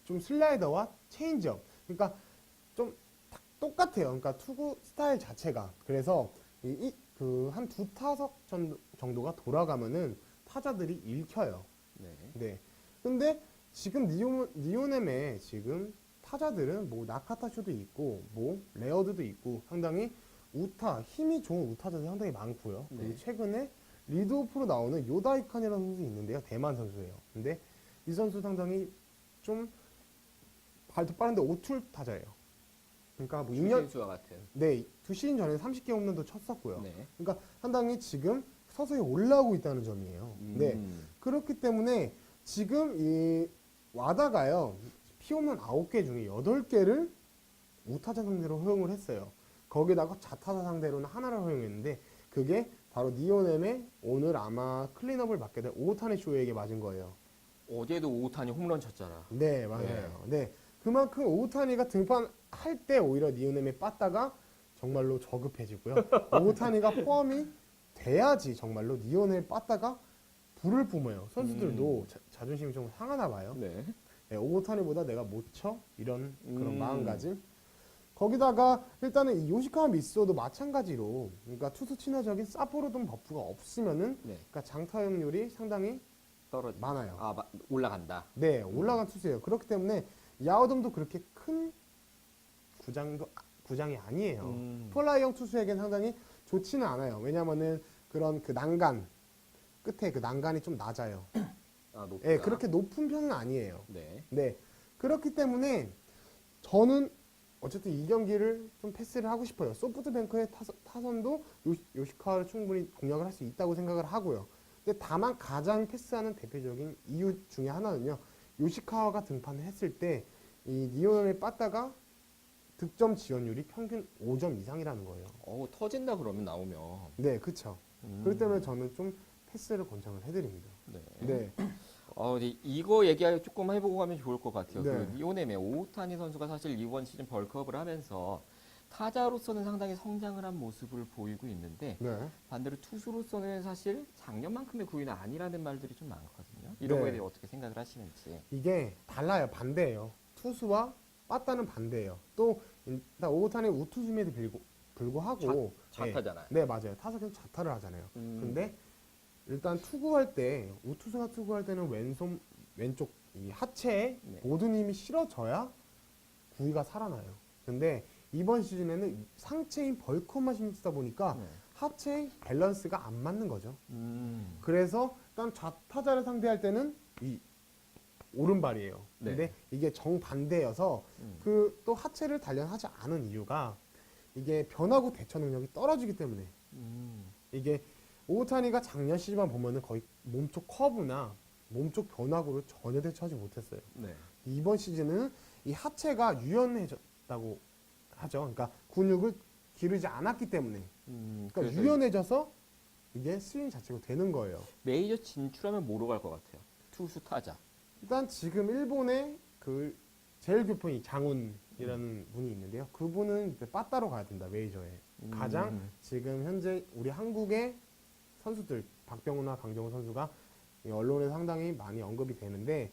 좀 슬라이더와 체인지업. 그러니까 좀 똑같아요. 그러니까 투구 스타일 자체가. 그래서 한 두 타석 정도가 돌아가면은 타자들이 읽혀요. 네. 네. 근데 지금 니오넴의 지금 타자들은 뭐 나카타쇼도 있고 뭐 레어드도 있고 상당히 힘이 좋은 우타자들이 상당히 많고요. 네. 그리고 최근에 리드오프로 나오는 요다이칸이라는 선수 있는데요. 대만 선수예요. 근데 이 선수 상당히 좀 발도 빠른데 오툴 타자예요. 그러니까 뭐 6년 수와 같은. 네, 2시즌 전에 30개 홈런도 쳤었고요. 네. 그러니까 상당히 지금 서서히 올라오고 있다는 점이에요. 네. 그렇기 때문에 지금 이 와다가요. 피홈런 9개 중에 8개를 우타자 상대로 허용을 했어요. 거기다가 좌타자 상대로는 하나를 허용했는데 그게 바로 니오넴의 오늘 아마 클린업을 맡게 될 오타니 쇼에게 맞은 거예요. 어제도 오타니 홈런 쳤잖아. 네, 맞아요. 네. 그만큼 오타니가 등판할 때 오히려 니오넴이 빠다가 정말로 저급해지고요. 오타니가 포함이 돼야지 정말로 니오넴이 빠다가 불을 뿜어요. 선수들도 자존심이 좀 상하나 봐요. 네. 네, 오타니보다 내가 못 쳐? 이런 그런 음. 마음가짐. 거기다가 일단은 이 요시카와 미소도 마찬가지로 그러니까 투수 친화적인 사포로돈 버프가 없으면은 네. 그러니까 장타율이 상당히 떨어지. 많아요. 올라간다. 네, 올라간 투수예요. 그렇기 때문에 야오dom도 그렇게 큰 구장이 아니에요. 폴라이형 투수에게는 상당히 좋지는 않아요. 왜냐면은 그런 그 난간 끝에 그 난간이 좀 낮아요. 높다. 네, 그렇게 높은 편은 아니에요. 네. 네, 그렇기 때문에 저는 어쨌든 이 경기를 좀 패스를 하고 싶어요. 소프트뱅크의 타선도 요시카와를 충분히 공략을 할 수 있다고 생각을 하고요. 근데 다만 가장 패스하는 대표적인 이유 중에 하나는요. 요시카와가 등판을 했을 때 이 니오넴이 빠다가 득점 지원율이 평균 5점 이상이라는 거예요. 터진다 그러면 나오면. 네, 그렇죠. 그렇기 때문에 저는 좀 패스를 권장을 해드립니다. 네. 네, 근데 이거 얘기 조금 해보고 가면 좋을 것 같아요. 네. 그 리오넴의 오타니 선수가 사실 이번 시즌 벌크업을 하면서 타자로서는 상당히 성장을 한 모습을 보이고 있는데 네. 반대로 투수로서는 사실 작년만큼의 구위는 아니라는 말들이 좀 많거든요. 이런 네. 거에 대해 어떻게 생각을 하시는지. 이게 달라요. 반대예요. 투수와 빠따는 반대예요. 또 일단 오타니 우투수임에도 불구하고 좌타잖아요. 네, 맞아요. 타석에서 좌타를 하잖아요. 근데 일단 투구할 때 우투수가 투구할 때는 왼쪽 이 하체에 네. 모든 힘이 실어져야 구위가 살아나요. 근데 이번 시즌에는 상체인 벌크업만 신경 쓰다 보니까 네. 하체의 밸런스가 안 맞는 거죠. 음. 그래서 일단 좌타자를 상대할 때는 이 오른발이에요. 네. 근데 이게 정반대여서 그 또 하체를 단련하지 않은 이유가 이게 변화구 대처 능력이 떨어지기 때문에 이게 오타니가 작년 시즌만 보면은 거의 몸쪽 커브나 몸쪽 변화구를 전혀 대처하지 못했어요. 네. 이번 시즌은 이 하체가 유연해졌다고 하죠. 그러니까 근육을 기르지 않았기 때문에 그러니까 그래서 유연해져서 이게 스윙 자체가 되는 거예요. 메이저 진출하면 뭐로 갈 것 같아요? 투수 타자. 일단 지금 일본의 그 제일 교포인 장훈이라는 분이 있는데요. 그분은 이제 빠따로 가야 된다. 메이저에. 가장 지금 현재 우리 한국의 선수들 박병호나 강정호 선수가 이 언론에 상당히 많이 언급이 되는데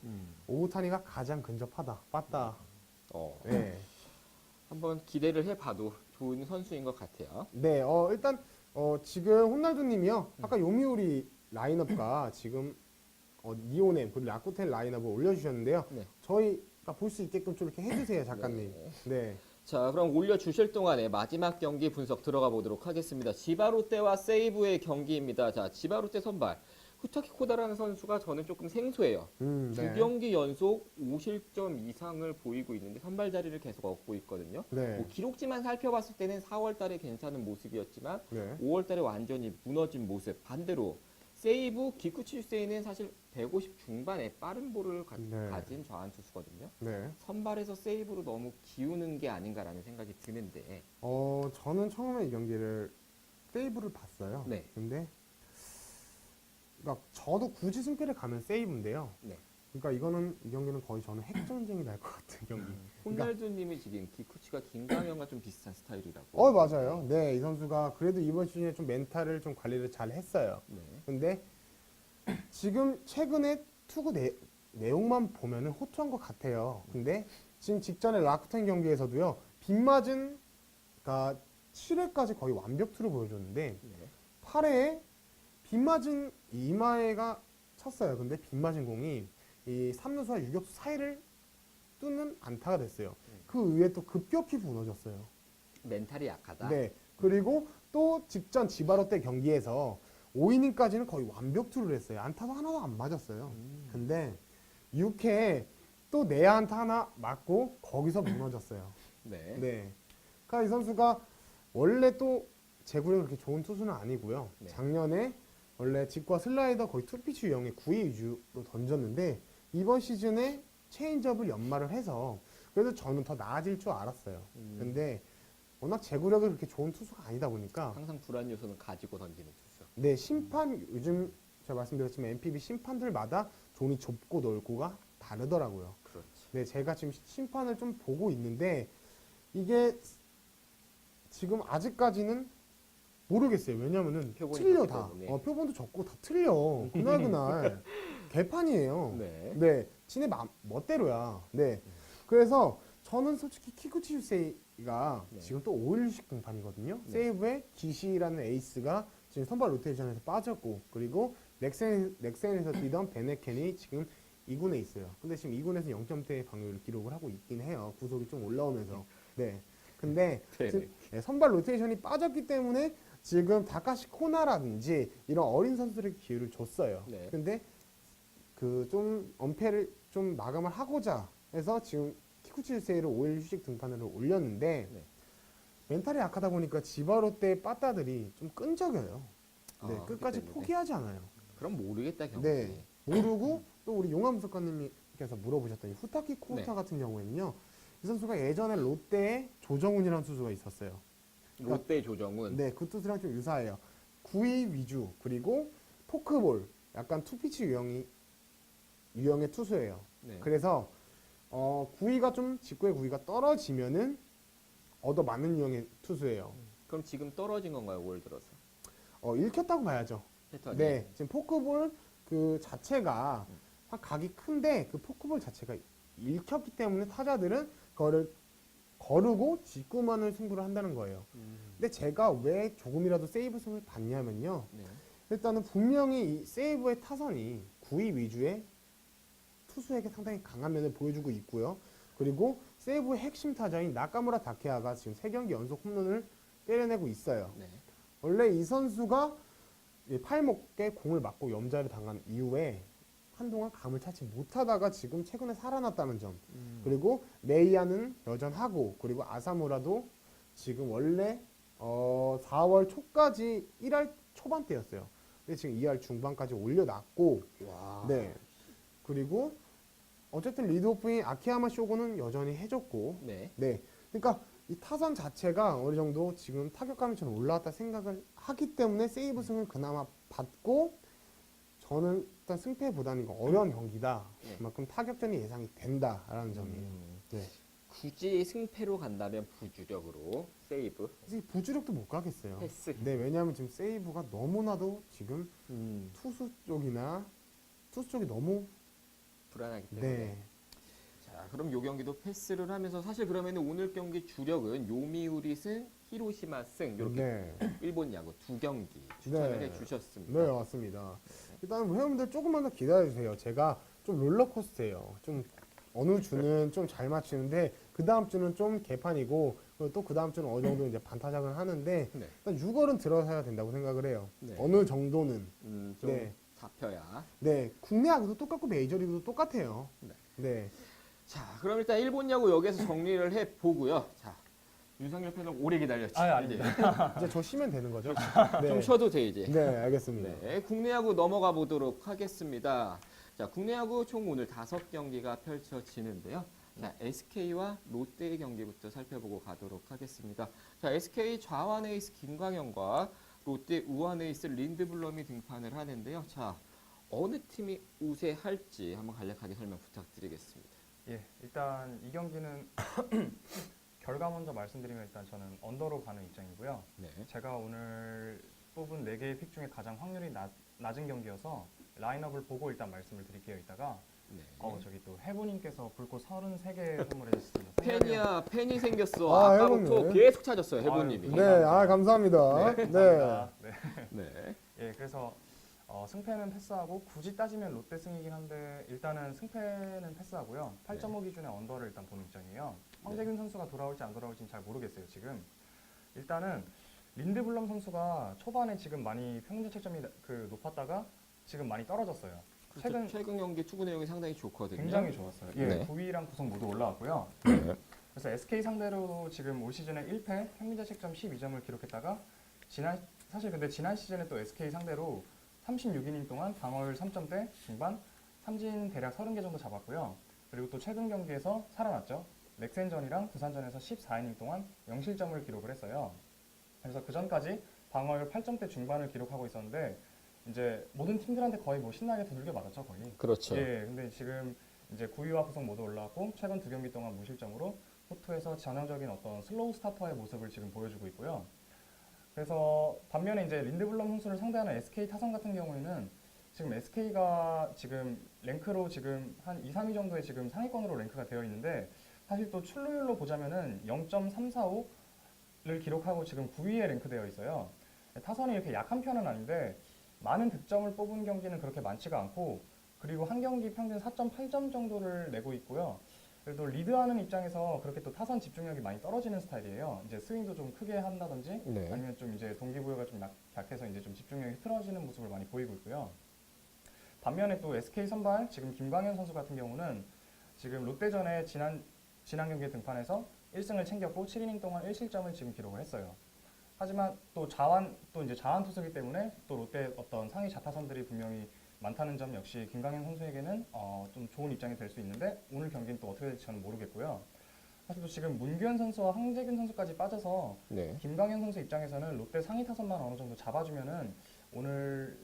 오타니가 가장 근접하다. 빠따. 네. 한번 기대를 해봐도 좋은 선수인 것 같아요. 네. 일단 지금 혼날두님이요. 아까 요미우리 라인업과 지금 니오넴 그리고 라쿠텐 라인업을 올려주셨는데요. 네. 저희가 볼 수 있게끔 좀 이렇게 해주세요, 작가님. 네. 자, 그럼 올려주실 동안에 마지막 경기 분석 들어가 보도록 하겠습니다. 지바롯데와 세이브의 경기입니다. 자, 지바롯데 선발 후타키 코다라는 선수가 저는 조금 생소해요. 네. 두 경기 연속 5실점 이상을 보이고 있는데 선발 자리를 계속 얻고 있거든요. 네. 뭐 기록지만 살펴봤을 때는 4월 달에 괜찮은 모습이었지만 네. 5월 달에 완전히 무너진 모습. 반대로 세이브 기쿠치 유세이는 사실 150 중반에 빠른 볼을 네. 가진 좌완 투수거든요. 네. 선발에서 세이브로 너무 기우는 게 아닌가라는 생각이 드는데. 저는 처음에 이 경기를 세이브를 봤어요. 네. 근데 그러니까 저도 굳이 승패를 가면 세이브인데요. 네. 그러니까 이 경기는 거의 저는 핵전쟁이 날 것 같은 경기. 혼날두님이 지금 기쿠치가 김강현과 좀 비슷한 스타일이라고. 맞아요. 네, 이 선수가 그래도 이번 시즌에 좀 멘탈을 좀 관리를 잘 했어요. 네. 근데 지금 최근에 투구 내용만 보면은 호투한 것 같아요. 근데 지금 직전에 라쿠텐 경기에서도요. 빗맞은 그러니까 7회까지 거의 완벽투를 보여줬는데 네. 8회에 빗맞은 이마에가 쳤어요. 근데 빗맞은 공이 이 3루수와 유격수 사이를 뚫는 안타가 됐어요. 그 이후에 또 급격히 무너졌어요. 멘탈이 약하다. 네. 그리고 또 직전 지바롯데 경기에서 5이닝까지는 거의 완벽투를 했어요. 안타도 하나도 안 맞았어요. 근데 6회에 또 내야 안타 하나 맞고 거기서 무너졌어요. 네. 네. 그러니까 이 선수가 원래 또 제구력이 그렇게 좋은 투수는 아니고요. 네. 작년에 원래 직과 슬라이더 거의 투피치 유형의 9위 위주로 던졌는데 이번 시즌에 체인지업을 연마를 해서 그래도 저는 더 나아질 줄 알았어요. 근데 워낙 제구력이 그렇게 좋은 투수가 아니다 보니까 항상 불안 요소는 가지고 던지는 투수. 네, 심판 요즘 제가 말씀드렸지만 NPB 심판들마다 존이 좁고 넓고가 다르더라고요. 그렇지. 네, 제가 지금 심판을 좀 보고 있는데 이게 지금 아직까지는 모르겠어요. 왜냐면은 표본이 틀려 적기 다. 때문에. 표본도 적고 다 틀려. 그날 개판이에요. 네. 네, 지네 멋대로야. 네, 그래서 저는 솔직히 키쿠치 유세이가 네. 지금 또 5일씩 등판이거든요. 네. 세이브의 기시라는 에이스가 지금 선발 로테이션에서 빠졌고 그리고 넥센에서 뛰던 베네켄이 지금 2군에 있어요. 근데 지금 2군에서 0점대 방어율을 기록을 하고 있긴 해요. 구속이 좀 올라오면서. 네. 근데 네. 지금 선발 로테이션이 빠졌기 때문에 지금 다카시 코나라든지 이런 어린 선수들에게 기회를 줬어요. 네. 근데 그 좀 언패를 좀 마감을 하고자 해서 지금 키쿠치 유세이를 5일 휴식 등판으로 올렸는데 네. 멘탈이 약하다 보니까 지바롯데 빠따들이 좀 끈적여요. 네, 끝까지 그때문에. 포기하지 않아요. 그럼 모르겠다 경기. 네, 모르고 또 우리 용암 작가님께서 물어보셨더니 후타키 코타 네. 같은 경우에는요, 이 선수가 예전에 롯데에 조정훈이라는 투수가 있었어요. 롯데 조정훈. 네, 그 투수랑 좀 유사해요. 구위 위주 그리고 포크볼, 약간 투피치 유형의 투수예요. 네. 그래서 구위가 좀 직구의 구위가 떨어지면은 얻어 맞는 유형의 투수예요. 그럼 지금 떨어진 건가요, 올 들어서? 읽혔다고 봐야죠. 패턴이. 네, 지금 포크볼 그 자체가 각이 큰데 그 포크볼 자체가 읽혔기 때문에 타자들은 그거를 거르고 직구만을 승부를 한다는 거예요. 근데 제가 왜 조금이라도 세이브 승을 봤냐면요. 네. 일단은 분명히 이 세이브의 타선이 구위 위주의 투수에게 상당히 강한 면을 보여주고 있고요. 그리고 세이브의 핵심 타자인 나카무라 다케아가 지금 3경기 연속 홈런을 때려내고 있어요. 네. 원래 이 선수가 이 팔목에 공을 맞고 염자를 당한 이후에 한동안 감을 찾지 못하다가 지금 최근에 살아났다는 점. 그리고 메이아는 여전하고 그리고 아사무라도 지금 원래 4월 초까지 1할 초반대였어요. 근데 지금 2할 중반까지 올려놨고 와. 네. 그리고 어쨌든 리드오프인 아키야마 쇼고는 여전히 해줬고 네. 네. 그러니까 이 타선 자체가 어느 정도 지금 타격감이 좀 올라왔다 생각을 하기 때문에 세이브 승을 그나마 받고 저는 일단 승패보다는 이거 어려운 경기다. 네. 그만큼 타격전이 예상이 된다라는 점이에요. 네. 굳이 승패로 간다면 부주력으로 세이브, 사실 부주력도 못 가겠어요. 패스. 네, 왜냐하면 지금 세이브가 너무나도 지금 음, 투수 쪽이 너무 불안하기 때문에. 네. 자, 그럼 요 경기도 패스를 하면서 사실 그러면 오늘 경기 주력은 요미우리 승, 히로시마 승 이렇게 네. 일본 야구 2경기 추천을 네. 해주셨습니다. 네, 맞습니다. 일단 회원분들 조금만 더 기다려주세요. 제가 좀 롤러코스터예요. 좀 어느 주는 좀 잘 맞추는데 그 다음 주는 좀 개판이고 또 그 다음 주는 어느 정도 이제 반타작을 하는데 네. 일단 6월은 들어서야 된다고 생각을 해요. 네. 어느 정도는. 좀 네. 잡혀야. 네, 국내 야구도 똑같고 메이저리그도 똑같아요. 네. 네. 자, 그럼 일단 일본 야구 여기서 정리를 해 보고요. 자, 윤석열 패널 오래 기다렸지. 아닙니다. 이제 저 쉬면 되는 거죠? 네. 좀 쉬어도 돼 이제. 네, 알겠습니다. 네, 국내 야구 넘어가 보도록 하겠습니다. 자, 국내 야구 총 오늘 5경기가 펼쳐지는데요. 자, SK와 롯데의 경기부터 살펴보고 가도록 하겠습니다. 자, SK 좌완 에이스 김광현과 롯데 우완 에이스 린드블럼이 등판을 하는데요. 자, 어느 팀이 우세할지 한번 간략하게 설명 부탁드리겠습니다. 예, 일단 이 경기는 결과 먼저 말씀드리면 일단 저는 언더로 가는 입장이고요. 네. 제가 오늘 뽑은 4개의 픽 중에 가장 확률이 낮은 경기여서 라인업을 보고 일단 말씀을 드릴게요. 이따가 네. 저기 또 해부님께서 불꽃 33개 선물해 주셨습니다. 팬이야, 팬이 생겼어. 아, 아까부터 해보네. 계속 찾았어요, 해보님이. 네, 감사합니다. 네. 감사합니다. 네. 네. 예, 그래서 승패는 패스하고 굳이 따지면 롯데 승이긴 한데 일단은 승패는 패스하고요. 8.5 기준의 언더를 일단 보는 입장이에요. 황재균 선수가 돌아올지 안 돌아올지는 잘 모르겠어요, 지금. 일단은 린드블럼 선수가 초반에 지금 많이 평균 책점이 높았다가 지금 많이 떨어졌어요. 최근 경기 투구 내용이 상당히 좋거든요. 굉장히 좋았어요. 예, 네. 9위랑 9성 모두 올라왔고요. 네. 그래서 SK 상대로 지금 올 시즌에 1패, 평균 자책점 12점을 기록했다가 사실 근데 지난 시즌에 또 SK 상대로 36이닝 동안 방어율 3점대 중반, 삼진 대략 30개 정도 잡았고요. 그리고 또 최근 경기에서 살아났죠. 넥센전이랑 두산전에서 14이닝 동안 0실점을 기록을 했어요. 그래서 그 전까지 방어율 8점대 중반을 기록하고 있었는데 이제 모든 팀들한테 거의 뭐 신나게 두들겨 맞았죠, 거의. 그렇죠. 예, 근데 지금 이제 9위와 9성 모두 올라왔고 최근 2경기 동안 무실점으로 호투에서 전형적인 어떤 슬로우 스타터의 모습을 지금 보여주고 있고요. 그래서 반면에 이제 린드블럼 선수를 상대하는 SK 타선 같은 경우에는 지금 SK가 지금 랭크로 지금 한 2, 3위 정도의 지금 상위권으로 랭크가 되어 있는데 사실 또 출루율로 보자면은 0.345를 기록하고 지금 9위에 랭크되어 있어요. 타선이 이렇게 약한 편은 아닌데 많은 득점을 뽑은 경기는 그렇게 많지가 않고 그리고 한 경기 평균 4.8점 정도를 내고 있고요. 그래도 리드하는 입장에서 그렇게 또 타선 집중력이 많이 떨어지는 스타일이에요. 이제 스윙도 좀 크게 한다든지 네. 아니면 좀 이제 동기부여가 좀 약해서 이제 좀 집중력이 흐트러지는 모습을 많이 보이고 있고요. 반면에 또 SK 선발 지금 김광현 선수 같은 경우는 지금 롯데전에 지난 경기에 등판해서 1승을 챙겼고 7이닝 동안 1실점을 지금 기록을 했어요. 하지만 또 자완 투수이기 때문에 또 롯데 어떤 상위 자타선들이 분명히 많다는 점 역시 김광현 선수에게는 좀 좋은 입장이 될 수 있는데 오늘 경기는 또 어떻게 될지 저는 모르겠고요. 사실 또 지금 문규현 선수와 황재균 선수까지 빠져서 네. 김광현 선수 입장에서는 롯데 상위 타선만 어느 정도 잡아주면은 오늘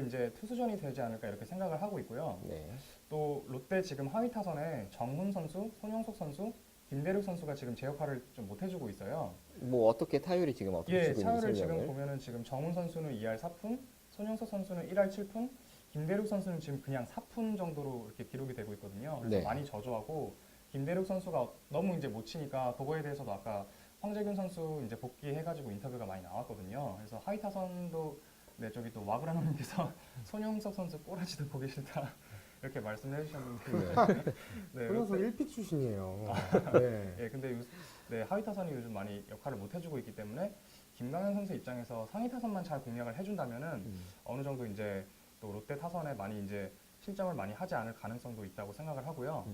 이제 투수전이 되지 않을까 이렇게 생각을 하고 있고요. 네. 또 롯데 지금 하위 타선에 정훈 선수, 손영석 선수, 김대륙 선수가 지금 제 역할을 좀 못 해주고 있어요. 뭐 어떻게 타율이 지금 어떻게 예, 치고 있는지 차율을 지금 설명을. 보면은 지금 정훈 선수는 2할 4푼, 손영석 선수는 1할 7푼, 김대륙 선수는 지금 그냥 4푼 정도로 이렇게 기록이 되고 있거든요. 그래서 네. 많이 저조하고 김대륙 선수가 너무 이제 못 치니까 그거에 대해서도 아까 황재균 선수 이제 복귀해가지고 인터뷰가 많이 나왔거든요. 그래서 하위 타선도 네 저기 또 와그라노님께서 손영석 선수 꼬라지도 보기 싫다 이렇게 말씀을 해주셨는데 네, 손현수 롯데- 1픽 출신이에요. 네. 예, 근데 네, 하위 타선이 요즘 많이 역할을 못 해주고 있기 때문에 김강현 선수 입장에서 상위 타선만 잘 공략을 해준다면은 어느 정도 이제 또 롯데 타선에 많이 이제 실점을 많이 하지 않을 가능성도 있다고 생각을 하고요.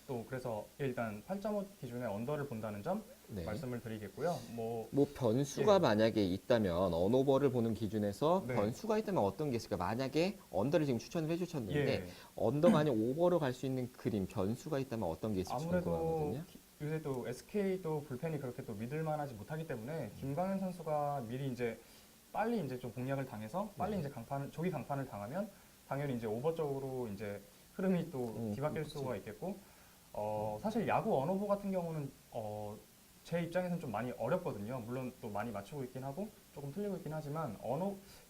또 그래서 일단 8.5 기준의 언더를 본다는 점 네. 말씀을 드리겠고요. 뭐 뭐 변수가 예. 만약에 있다면 언오버를 보는 기준에서 네. 변수가 있다면 어떤 게 있을까? 만약에 언더를 지금 추천을 해주셨는데 예, 언더가 아니라 오버로 갈 수 있는 그림 변수가 있다면 어떤 게 있을지 아무래도 궁금하거든요. 요새 또 SK 또 불펜이 그렇게 또 믿을만하지 못하기 때문에 김광현 선수가 미리 이제 빨리 이제 좀 공략을 당해서 빨리 이제 조기 강판을 당하면 당연히 이제 오버 쪽으로 이제 흐름이 또 뒤바뀔 그치. 수가 있겠고 사실 야구 언오버 같은 경우는 제 입장에서는 좀 많이 어렵거든요. 물론 또 많이 맞추고 있긴 하고 조금 틀리고 있긴 하지만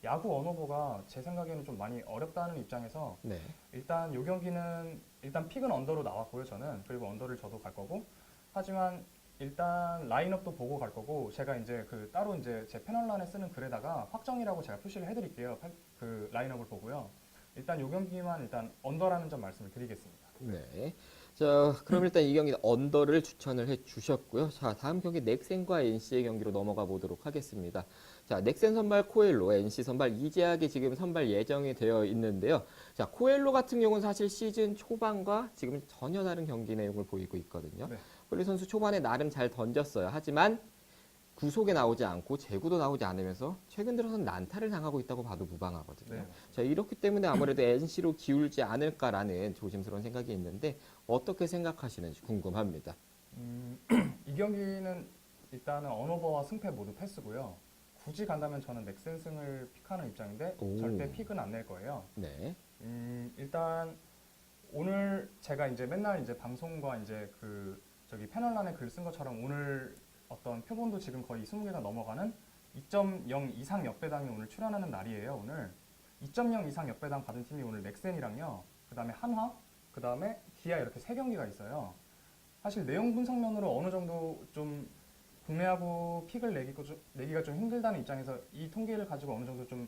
야구 언오버가 제 생각에는 좀 많이 어렵다는 입장에서 네. 일단 요 경기는 일단 픽은 언더로 나왔고요. 저는 그리고 언더를 저도 갈 거고 하지만 일단 라인업도 보고 갈 거고 제가 이제 그 따로 이제 제 패널란에 쓰는 글에다가 확정이라고 제가 표시를 해드릴게요. 그 라인업을 보고요. 일단 요 경기만 일단 언더라는 점 말씀을 드리겠습니다. 네. 자, 그럼 일단 이 경기 언더를 추천을 해 주셨고요. 자, 다음 경기 넥센과 NC의 경기로 넘어가 보도록 하겠습니다. 자, 넥센 선발 코엘로, NC 선발 이재학이 지금 선발 예정이 되어 있는데요. 자, 코엘로 같은 경우는 사실 시즌 초반과 지금 전혀 다른 경기 내용을 보이고 있거든요. 네. 코엘로 선수 초반에 나름 잘 던졌어요. 하지만 구속에 나오지 않고 제구도 나오지 않으면서 최근 들어서는 난타를 당하고 있다고 봐도 무방하거든요. 네. 자, 이렇기 때문에 아무래도 NC로 기울지 않을까라는 조심스러운 생각이 있는데 어떻게 생각하시는지 궁금합니다. 이 경기는 일단은 언오버와 승패 모두 패스고요. 굳이 간다면 저는 넥센 승을 픽하는 입장인데 오. 절대 픽은 안 낼 거예요. 네. 일단 오늘 제가 이제 맨날 이제 방송과 이제 그 저기 패널란에 글 쓴 것처럼 오늘 어떤 표본도 지금 거의 20개가 넘어가는 2.0 이상 역배당이 오늘 출연하는 날이에요. 오늘 2.0 이상 역배당 받은 팀이 오늘 넥센이랑요. 그다음에 한화, 그다음에 기아 이렇게 세 경기가 있어요. 사실 내용 분석면으로 어느 정도 좀 국내하고 픽을 내기가 좀 힘들다는 입장에서 이 통계를 가지고 어느 정도 좀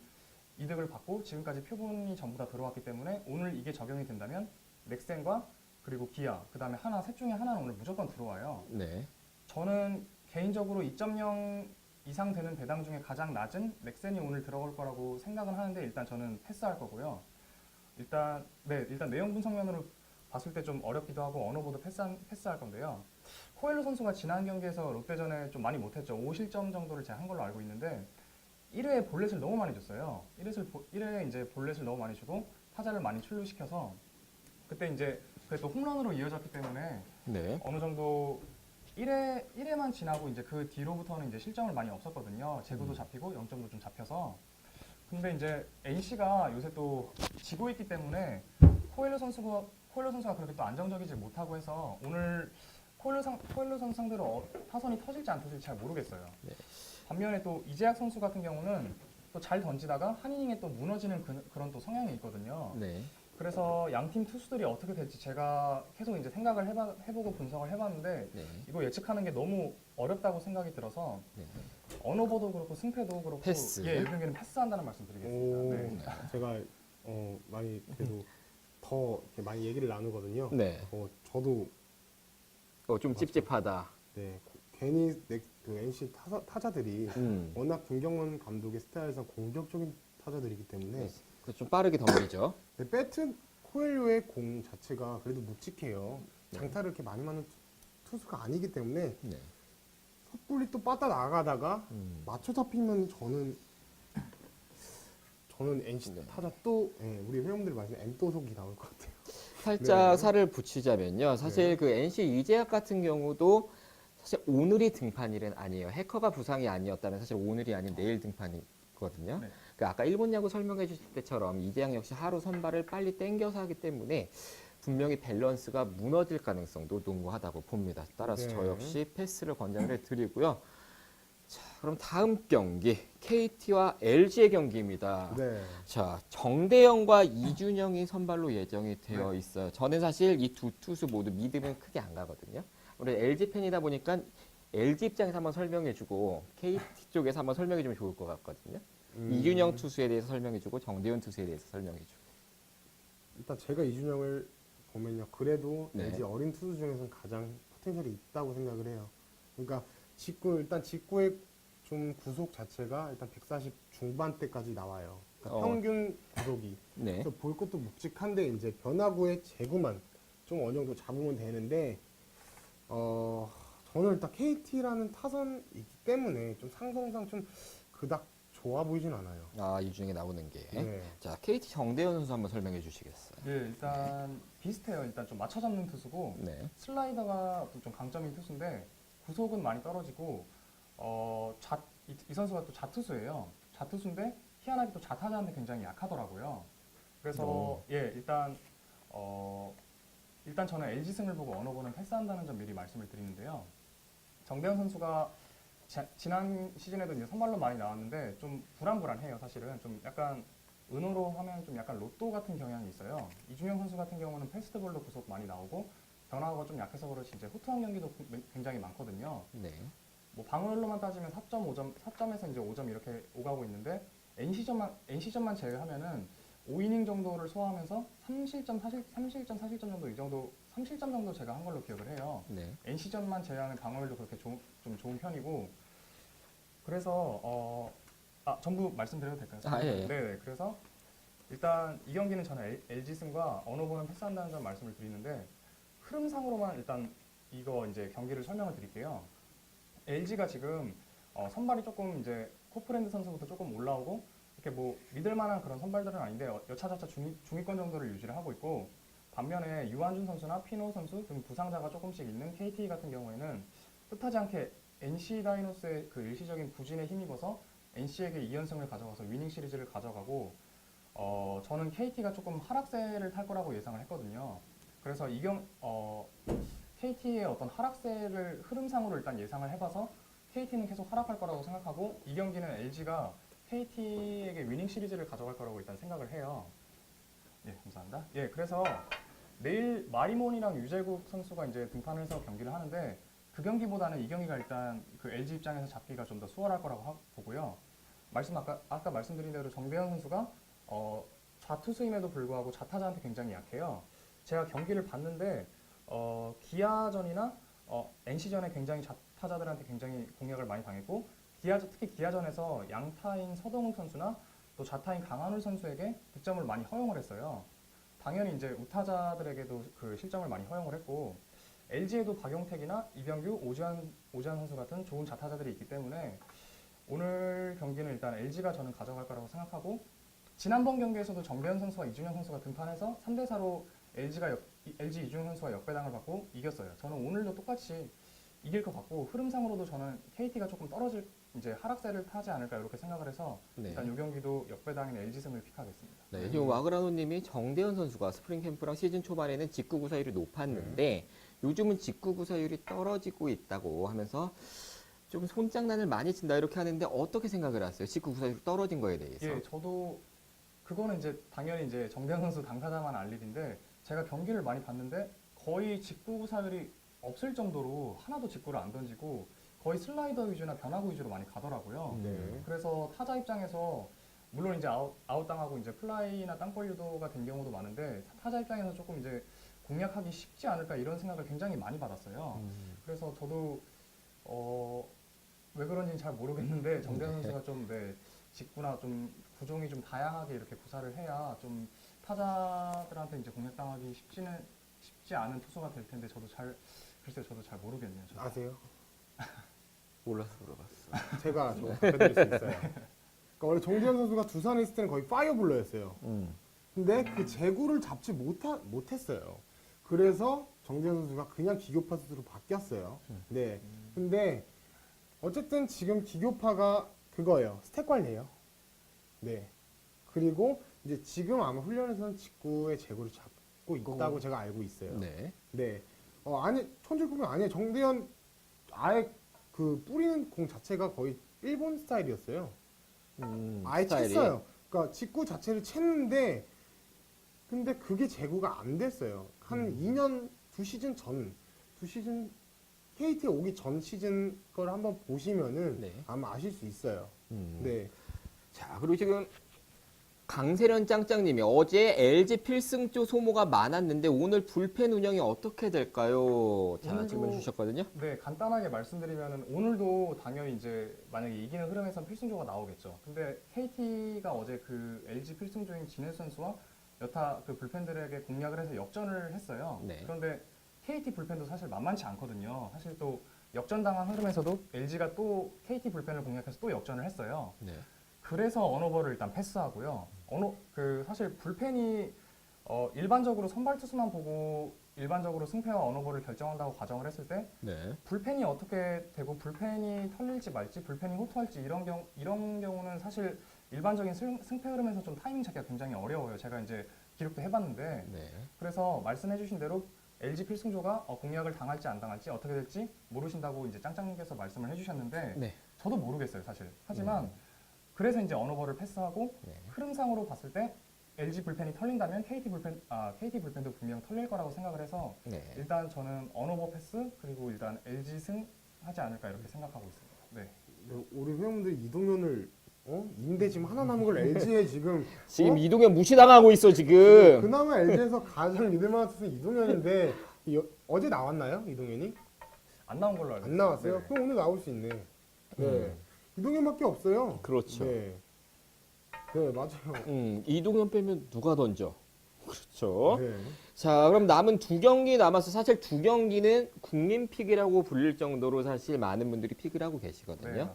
이득을 받고 지금까지 표본이 전부 다 들어왔기 때문에 오늘 이게 적용이 된다면 넥센과 그리고 기아, 그다음에 하나 셋 중에 하나는 오늘 무조건 들어와요. 네. 저는 개인적으로 2.0 이상 되는 배당 중에 가장 낮은 넥센이 오늘 들어갈 거라고 생각은 하는데 일단 저는 패스할 거고요. 일단 내용 분석면으로 봤을 때 좀 어렵기도 하고 언어보도 패스할 건데요. 코엘로 선수가 지난 경기에서 롯데전에 좀 많이 못했죠. 5실점 정도를 제가 한 걸로 알고 있는데 1회에 볼넷을 너무 많이 줬어요. 1회에 이제 볼넷을 너무 많이 주고 타자를 많이 출루시켜서 그때 이제 그게 또 홈런으로 이어졌기 때문에 네. 어느 정도 1회만 지나고 이제 그 뒤로부터는 이제 실점을 많이 없었거든요. 제구도 잡히고 0점도 좀 잡혀서. 근데 이제 NC가 요새 또 지고 있기 때문에 코엘로 선수가 그렇게 또 안정적이지 못하고 해서 오늘 코엘로 선수 상대로 타선이 터질지 안 터질지 잘 모르겠어요. 네. 반면에 또 이재학 선수 같은 경우는 또 잘 던지다가 한 이닝에 또 무너지는 그런 또 성향이 있거든요. 네. 그래서 양팀 투수들이 어떻게 될지 제가 계속 이제 생각을 해보고 분석을 해봤는데 네. 이거 예측하는 게 너무 어렵다고 생각이 들어서 네. 언어보도 그렇고 승패도 그렇고 패스. 이 경기는 패스한다는 말씀 드리겠습니다. 오, 네. 제가 많이 그래도 더 이렇게 많이 얘기를 나누거든요. 네. 저도 좀 찝찝하다. 네, 괜히 그 NC 타자들이 워낙 김경문 감독의 스타일에서 공격적인 타자들이기 때문에 네. 그래서 좀 빠르게 덤비죠. 네, 배트 코엘로의 공 자체가 그래도 묵직해요. 장타를 이렇게 많이 맞는 투수가 아니기 때문에 네. 섣불리 또 빠따 나가다가 맞춰 잡히면 저는 NC 네. 타자 또 우리 회원들이 말하는 M도속이 나올 것 같아요. 살짝 네. 살을 붙이자면요. 사실 그 NC 이재학 같은 경우도 사실 오늘이 등판일은 아니에요. 해커가 부상이 아니었다면 사실 오늘이 아닌 내일 등판이거든요. 네. 그 아까 일본 야구 설명해 주실 때처럼 이재학 역시 하루 선발을 빨리 땡겨서 하기 때문에 분명히 밸런스가 무너질 가능성도 농후하다고 봅니다. 따라서 네. 저 역시 패스를 권장을 드리고요. 자, 그럼 다음 경기 KT와 LG의 경기입니다. 네. 자, 정대영과 이준영이 선발로 예정이 되어 있어요. 저는 사실 이 두 투수 모두 믿으면 크게 안 가거든요. 우리 LG 팬이다 보니까 LG 입장에서 한번 설명해주고 KT 쪽에서 한번 설명해주면 좋을 것 같거든요. 이준영 투수에 대해서 설명해주고 정대현 투수에 대해서 설명해주고. 일단 제가 이준영을 보면요. 그래도 네. LG 어린 투수 중에서는 가장 포텐셜이 있다고 생각을 해요. 그러니까 일단 직구의 좀 구속 자체가 일단 140 중반대까지 나와요. 그러니까 평균 구속이. 네. 그래서 볼 것도 묵직한데 이제 변화구의 제구만 좀 어느 정도 잡으면 되는데 저는 일단 KT라는 타선이기 때문에 좀 상성상 좀 그닥 좋아 보이진 않아요. 아, 이준영이 나오는 게. 네. 자, KT 정대현 선수 한번 설명해 주시겠어요? 네, 일단 비슷해요. 일단 좀 맞춰 잡는 투수고 네. 슬라이더가 좀 강점인 투수인데 구속은 많이 떨어지고 이 선수가 또 좌투수예요. 좌투수인데 희한하게 또 좌타자한테 굉장히 약하더라고요. 그래서 예, 일단 저는 LG 승을 보고 언어보는 패스한다는 점 미리 말씀을 드리는데요. 정대현 선수가 지난 시즌에도 이제 선발로 많이 나왔는데 좀 불안해요. 사실은 좀 약간 은어로 하면 좀 약간 로또 같은 경향이 있어요. 이준영 선수 같은 경우는 패스트볼로 구속 많이 나오고 변화가 좀 약해서 그렇지 이제 호투한 경기도 굉장히 많거든요. 네. 뭐 방어율로만 따지면 4.5점, 4점에서 이제 5점 이렇게 오가고 있는데 NC전만 제외하면은 5이닝 정도를 소화하면서 3실점, 4실점 정도 이 정도 3실점 정도 제가 한 걸로 기억을 해요. 네. NC전만 제외하면 방어율도 그렇게 좀 좋은 편이고 그래서 전부 말씀드려도 될까요? 아, 예, 예. 네, 그래서 일단 이 경기는 저는 LG 승과 언어보는 패스한다는 점 말씀을 드리는데 흐름상으로만 일단 이거 이제 경기를 설명을 드릴게요. LG가 지금 선발이 조금 이제 코프랜드 선수부터 조금 올라오고 이렇게 뭐 믿을만한 그런 선발들은 아닌데 여차저차 중위권 정도를 유지를 하고 있고 반면에 유한준 선수나 피노 선수 등 부상자가 조금씩 있는 KT 같은 경우에는 뜻하지 않게 NC 다이노스의 그 일시적인 부진에 힘입어서 NC에게 2연승을 가져가서 위닝 시리즈를 가져가고 저는 KT가 조금 하락세를 탈 거라고 예상을 했거든요. 그래서 KT의 어떤 하락세를 흐름상으로 일단 예상을 해봐서 KT는 계속 하락할 거라고 생각하고 이 경기는 LG가 KT에게 위닝 시리즈를 가져갈 거라고 일단 생각을 해요. 예, 감사합니다. 예, 그래서 내일 마리몬이랑 유재국 선수가 이제 등판을 해서 경기를 하는데 그 경기보다는 이 경기가 일단 그 LG 입장에서 잡기가 좀 더 수월할 거라고 보고요. 아까 말씀드린 대로 정대현 선수가 좌투수임에도 불구하고 좌타자한테 굉장히 약해요. 제가 경기를 봤는데 기아전이나 NC전에 굉장히 좌타자들한테 굉장히 공략을 많이 당했고 특히 기아전에서 양타인 서동욱 선수나 또 좌타인 강한울 선수에게 득점을 많이 허용을 했어요. 당연히 이제 우타자들에게도 그 실점을 많이 허용을 했고 LG에도 박용택이나 이병규, 오지환 선수 같은 좋은 좌타자들이 있기 때문에 오늘 경기는 일단 LG가 저는 가져갈 거라고 생각하고 지난번 경기에서도 정대현 선수와 이준영 선수가 등판해서 3대4로 LG 이준영 선수와 역배당을 받고 이겼어요. 저는 오늘도 똑같이 이길 것 같고 흐름상으로도 저는 KT가 조금 이제 하락세를 타지 않을까 이렇게 생각을 해서 네. 일단 이 경기도 역배당인 LG 승을 픽하겠습니다. 네, 지금 와그라노님이 정대현 선수가 스프링 캠프랑 시즌 초반에는 직구 구사율이 높았는데 요즘은 직구 구사율이 떨어지고 있다고 하면서 좀 손장난을 많이 친다 이렇게 하는데 어떻게 생각을 하세요? 직구 구사율이 떨어진 거에 대해서? 예, 저도 그거는 이제 당연히 이제 정대현 선수 당사자만 알 일인데 제가 경기를 많이 봤는데 거의 직구 구사율이 없을 정도로 하나도 직구를 안 던지고 거의 슬라이더 위주나 변화구 위주로 많이 가더라고요. 네. 그래서 타자 입장에서 물론 이제 아웃당하고 이제 플라이나 땅볼 유도가 된 경우도 많은데 타자 입장에서 조금 이제 공략하기 쉽지 않을까 이런 생각을 굉장히 많이 받았어요. 그래서 저도 왜 그런지는 잘 모르겠는데 정대현 선수가 좀 직구나 좀 구종이 좀 다양하게 이렇게 구사를 해야 좀 타자들한테 이제 공략당하기 쉽지 않은 투수가 될 텐데 글쎄요 저도 잘 모르겠네요. 저도. 아세요? 몰라서 물어봤어. 제가 저 답해드릴 수 있어요. 그러니까 원래 정재현 선수가 두산에 있을 때는 거의 파이어블러였어요. 근데 그 제구를 잡지 못했어요. 그래서 정재현 선수가 그냥 기교파 선수로 바뀌었어요. 네. 근데 어쨌든 지금 기교파가 그거예요. 스택 관리예요. 네. 그리고 이제 지금 아마 훈련에서는 직구의 제구를 잡고 있다고 제가 알고 있어요. 네. 네. 아니, 천재공격 아니에요. 정대현 아예 그 뿌리는 공 자체가 거의 일본 스타일이었어요. 아예 스타일이. 챘어요. 그러니까 직구 자체를 챘는데 근데 그게 제구가 안 됐어요. 한 2년, 2시즌 전, 2시즌 KT 오기 전 시즌 걸 한번 보시면은 네. 아마 아실 수 있어요. 네. 자, 그리고 지금 강세련 짱짱님이 어제 LG 필승조 소모가 많았는데 오늘 불펜 운영이 어떻게 될까요? 자, 오늘도- 질문 주셨거든요. 네, 간단하게 말씀드리면은 오늘도 당연히 이제 만약에 이기는 흐름에선 필승조가 나오겠죠. 근데 KT가 어제 그 LG 필승조인 진해수 선수와 여타 그 불펜들에게 공략을 해서 역전을 했어요. 네. 그런데 KT 불펜도 사실 만만치 않거든요. 사실 또 역전당한 흐름에서도 LG가 또 KT 불펜을 공략해서 또 역전을 했어요. 네. 그래서 언어버를 일단 패스하고요. 사실 불펜이 일반적으로 선발 투수만 보고 일반적으로 승패와 언어버를 결정한다고 가정을 했을 때 네. 불펜이 어떻게 되고 불펜이 털릴지 말지 불펜이 호투할지 이런 경우는 사실 일반적인 승패 흐름에서 좀 타이밍 잡기가 굉장히 어려워요. 제가 이제 기록도 해봤는데 네. 그래서 말씀해주신 대로 LG 필승조가 공략을 당할지 안 당할지 어떻게 될지 모르신다고 이제 짱짱님께서 말씀을 해주셨는데 네. 저도 모르겠어요 사실. 하지만 그래서 이제 언어버를 패스하고 네. 흐름상으로 봤을 때 LG 불펜이 털린다면 KT 불펜도 분명 털릴 거라고 생각을 해서 네. 일단 저는 언어버 패스 그리고 일단 LG 승 하지 않을까 이렇게 생각하고 있습니다. 네. 우리 회원들 이동현을 임대 지금 하나 남은 걸 LG에 지금 지금 이동현 무시당하고 있어 지금. 그나마 LG에서 가장 믿을만한 투수는 이동현인데 어제 나왔나요? 이동현이? 안 나온 걸로 알고 안 있어요. 나왔어요? 네. 그럼 오늘 나올 수 있네. 네. 이동현밖에 없어요. 그렇죠. 네. 네, 맞아요. 이동현 빼면 누가 던져? 그렇죠. 네. 자, 그럼 남은 두 경기 남아서 사실 두 경기는 국민 픽이라고 불릴 정도로 사실 많은 분들이 픽을 하고 계시거든요. 네.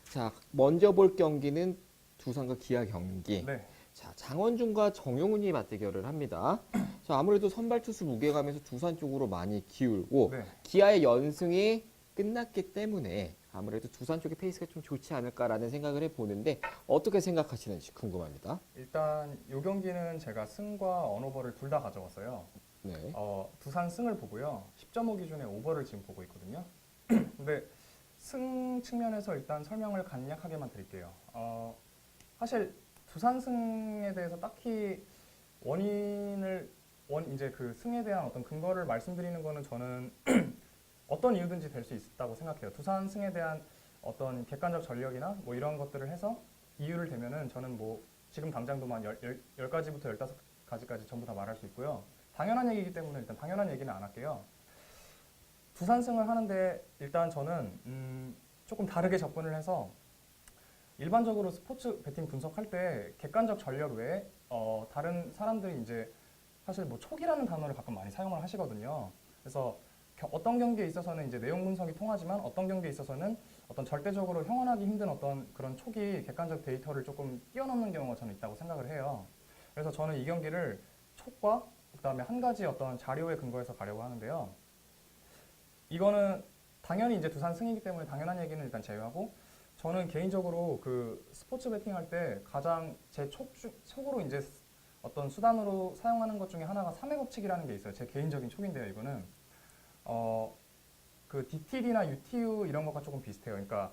자, 먼저 볼 경기는 두산과 기아 경기. 네. 자, 장원준과 정용훈이 맞대결을 합니다. 자, 아무래도 선발 투수 무게감에서 두산 쪽으로 많이 기울고 네. 기아의 연승이 끝났기 때문에 아무래도 두산 쪽의 페이스가 좀 좋지 않을까라는 생각을 해보는데 어떻게 생각하시는지 궁금합니다. 일단 이 경기는 제가 승과 언오버를 둘 다 가져왔어요. 네. 두산 승을 보고요. 10.5 기준의 오버를 지금 보고 있거든요. 근데 승 측면에서 일단 설명을 간략하게만 드릴게요. 사실 두산 승에 대해서 딱히 이제 그 승에 대한 어떤 근거를 말씀드리는 거는 저는 어떤 이유든지 될 수 있다고 생각해요. 두산 승에 대한 어떤 객관적 전력이나 뭐 이런 것들을 해서 이유를 대면은 저는 뭐 지금 당장도 만 10가지부터 15가지까지 전부 다 말할 수 있고요. 당연한 얘기이기 때문에 일단 당연한 얘기는 안 할게요. 두산 승을 하는데 일단 저는 조금 다르게 접근을 해서 일반적으로 스포츠 배팅 분석할 때 객관적 전력 외에 다른 사람들이 이제 사실 뭐 촉이라는 단어를 가끔 많이 사용을 하시거든요. 그래서 어떤 경기에 있어서는 이제 내용 분석이 통하지만 어떤 경기에 있어서는 어떤 절대적으로 형언하기 힘든 어떤 그런 촉이 객관적 데이터를 조금 뛰어넘는 경우가 저는 있다고 생각을 해요. 그래서 저는 이 경기를 촉과 그다음에 한 가지 어떤 자료에 근거해서 가려고 하는데요. 이거는 당연히 이제 두산 승이기 때문에 당연한 얘기는 일단 제외하고 저는 개인적으로 그 스포츠 베팅할 때 가장 제 촉으로 이제 어떤 수단으로 사용하는 것 중에 하나가 3회 법칙이라는 게 있어요. 제 개인적인 촉인데요, 이거는. 그 DTD나 UTU 이런 것과 조금 비슷해요. 그러니까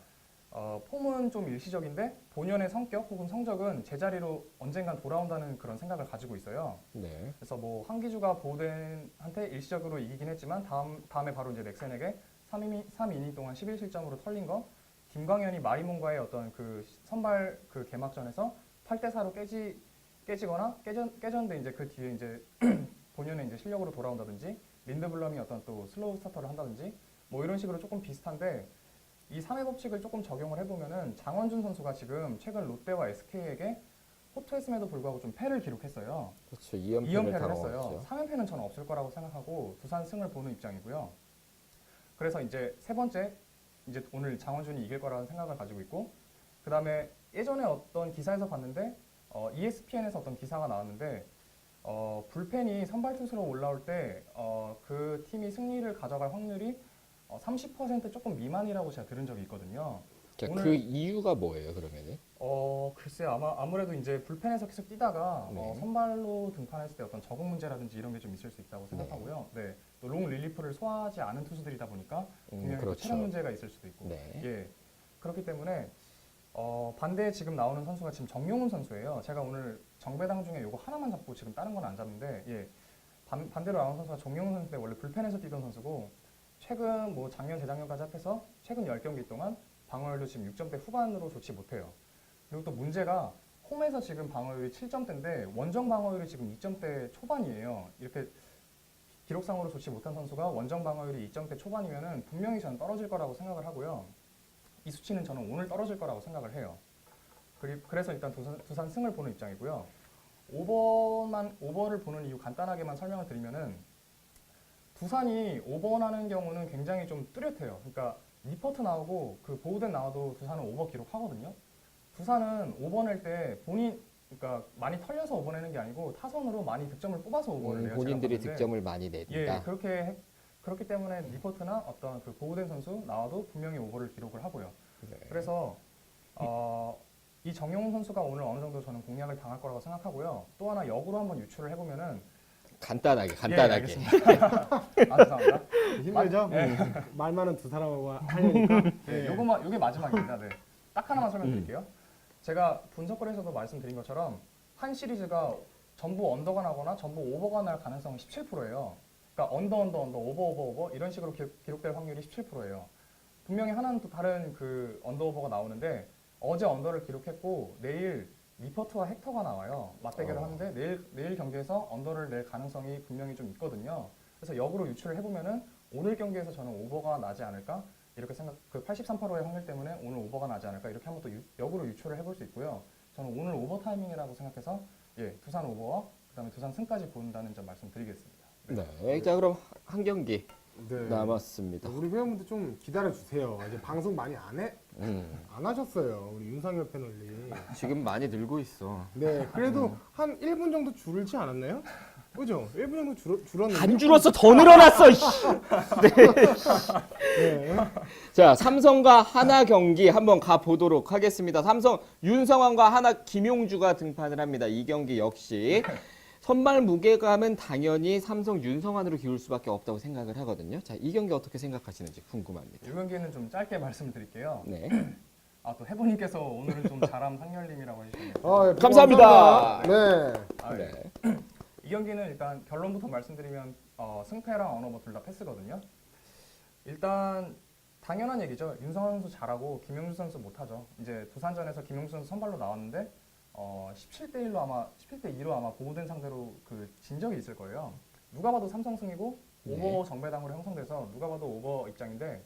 폼은 좀 일시적인데 본연의 성격 혹은 성적은 제자리로 언젠간 돌아온다는 그런 생각을 가지고 있어요. 네. 그래서 뭐 한기주가 보우덴한테 일시적으로 이기긴 했지만 다음에 바로 이제 넥센에게 3이닝 동안 11실점으로 털린 거, 김광현이 마리몬과의 어떤 그 선발 그 개막전에서 8대4로 깨지거나 깨졌는데 이제 그 뒤에 이제 본연의 이제 실력으로 돌아온다든지 린드블럼이 어떤 또 슬로우 스타터를 한다든지 뭐 이런 식으로 조금 비슷한데 이 3회 법칙을 조금 적용을 해보면은 장원준 선수가 지금 최근 롯데와 SK에게 호투했음에도 불구하고 좀 패를 기록했어요. 그렇죠. 2연패를 2연패를 했어요. 당했죠. 3연패는 저는 없을 거라고 생각하고 두산 승을 보는 입장이고요. 그래서 이제 세 번째 이제 오늘 장원준이 이길 거라는 생각을 가지고 있고 그 다음에 예전에 어떤 기사에서 봤는데 ESPN에서 어떤 기사가 나왔는데 불펜이 선발 투수로 올라올 때 그 팀이 승리를 가져갈 확률이 30% 조금 미만이라고 제가 들은 적이 있거든요. 자, 오늘- 그 이유가 뭐예요, 그러면은? 글쎄 아무래도 이제 불펜에서 계속 뛰다가 네. 선발로 등판했을 때 어떤 적응 문제라든지 이런 게 좀 있을 수 있다고 생각하고요. 네. 또 롱 릴리프를 소화하지 않은 투수들이다 보니까 분명히 또 그렇죠. 체력 문제가 있을 수도 있고. 네. 예. 그렇기 때문에 반대에 지금 나오는 선수가 지금 정용훈 선수예요. 제가 오늘 정배당 중에 요거 하나만 잡고 지금 다른 건 안 잡는데 예. 반대로 나온 선수가 정용훈 선수인데 원래 불펜에서 뛰던 선수고 최근 뭐 작년 재작년까지 합해서 최근 10경기 동안 방어율도 지금 6점대 후반으로 좋지 못해요. 그리고 또 문제가 홈에서 지금 방어율이 7점대인데 원정 방어율이 지금 2점대 초반이에요. 이렇게 기록상으로 좋지 못한 선수가 원정 방어율이 2점대 초반이면은 분명히 저는 떨어질 거라고 생각을 하고요. 이 수치는 저는 오늘 떨어질 거라고 생각을 해요. 그래서 일단 두산 승을 보는 입장이고요. 오버를 보는 이유 간단하게만 설명을 드리면은 두산이 오버하는 경우는 굉장히 좀 뚜렷해요. 그러니까 리퍼트 나오고 그 보우된 나와도 두산은 오버 기록하거든요. 두산은 오버 낼 때 그러니까 많이 털려서 오버 내는 게 아니고 타선으로 많이 득점을 뽑아서 오버를 내요. 본인들이 제가 보는데. 득점을 많이 낸다. 예, 그렇기 때문에 리퍼트나 어떤 그 보우된 선수 나와도 분명히 오버를 기록을 하고요. 네. 그래서 이 정용훈 선수가 오늘 어느 정도 저는 공략을 당할 거라고 생각하고요. 또 하나 역으로 한번 유출을 해보면은 간단하게. 예, 알겠습니다. 죄송합니다. 힘들죠? 네. 말 많은 두 사람하고 하려니까. 네, 요게 마지막입니다. 네. 딱 하나만 설명드릴게요. 제가 분석글에서도 말씀드린 것처럼 한 시리즈가 전부 언더가 나거나 전부 오버가 날 가능성은 17%예요. 그러니까 언더, 오버 이런 식으로 기록될 확률이 17%예요. 분명히 하나는 또 다른 그 언더 오버가 나오는데 어제 언더를 기록했고 내일 리퍼트와 헥터가 나와요. 맞대결을 하는데 내일 경기에서 언더를 낼 가능성이 분명히 좀 있거든요. 그래서 역으로 유출을 해보면은 오늘 경기에서 저는 오버가 나지 않을까 이렇게 그 83%의 확률 때문에 오늘 오버가 나지 않을까 이렇게 한번 또 역으로 유출을 해볼 수 있고요. 저는 오늘 오버 타이밍이라고 생각해서 두산 오버와 그다음에 두산 승까지 본다는 점 말씀드리겠습니다. 네. 자, 그럼 한 경기 네. 남았습니다. 우리 회원분들 좀 기다려 주세요. 이제 방송 많이 안 하셨어요. 우리 윤상열 패널님. 지금 많이 늘고 있어. 네, 그래도 한 1분 정도 줄지 않았나요? 그죠? 1분 정도 줄었는데. 안 줄었어, 더 늘어났어. 씨. 네. 자, 삼성과 하나 경기 한번 가 보도록 하겠습니다. 삼성 윤성환과 하나 김용주가 등판을 합니다. 이 경기 역시 선발 무게감은 당연히 삼성 윤성환으로 기울 수밖에 없다고 생각을 하거든요. 자, 이 경기 어떻게 생각하시는지 궁금합니다. 이 경기는 좀 짧게 말씀드릴게요. 네. 또 해보님께서 오늘은 좀 잘함 상렬님이라고 해주셨네요. 아, 예, 감사합니다. 감사합니다. 네. 네. 이 경기는 일단 결론부터 말씀드리면 승패랑 언어버 둘 다 패스거든요. 일단 당연한 얘기죠. 윤성환 선수 잘하고 김용주 선수 못하죠. 이제 두산전에서 김용주 선수 선발로 나왔는데 17대 2로 아마 보호된 상대로 진 적이 있을 거예요. 누가 봐도 삼성승이고 오버 정배당으로 형성돼서 누가 봐도 오버 입장인데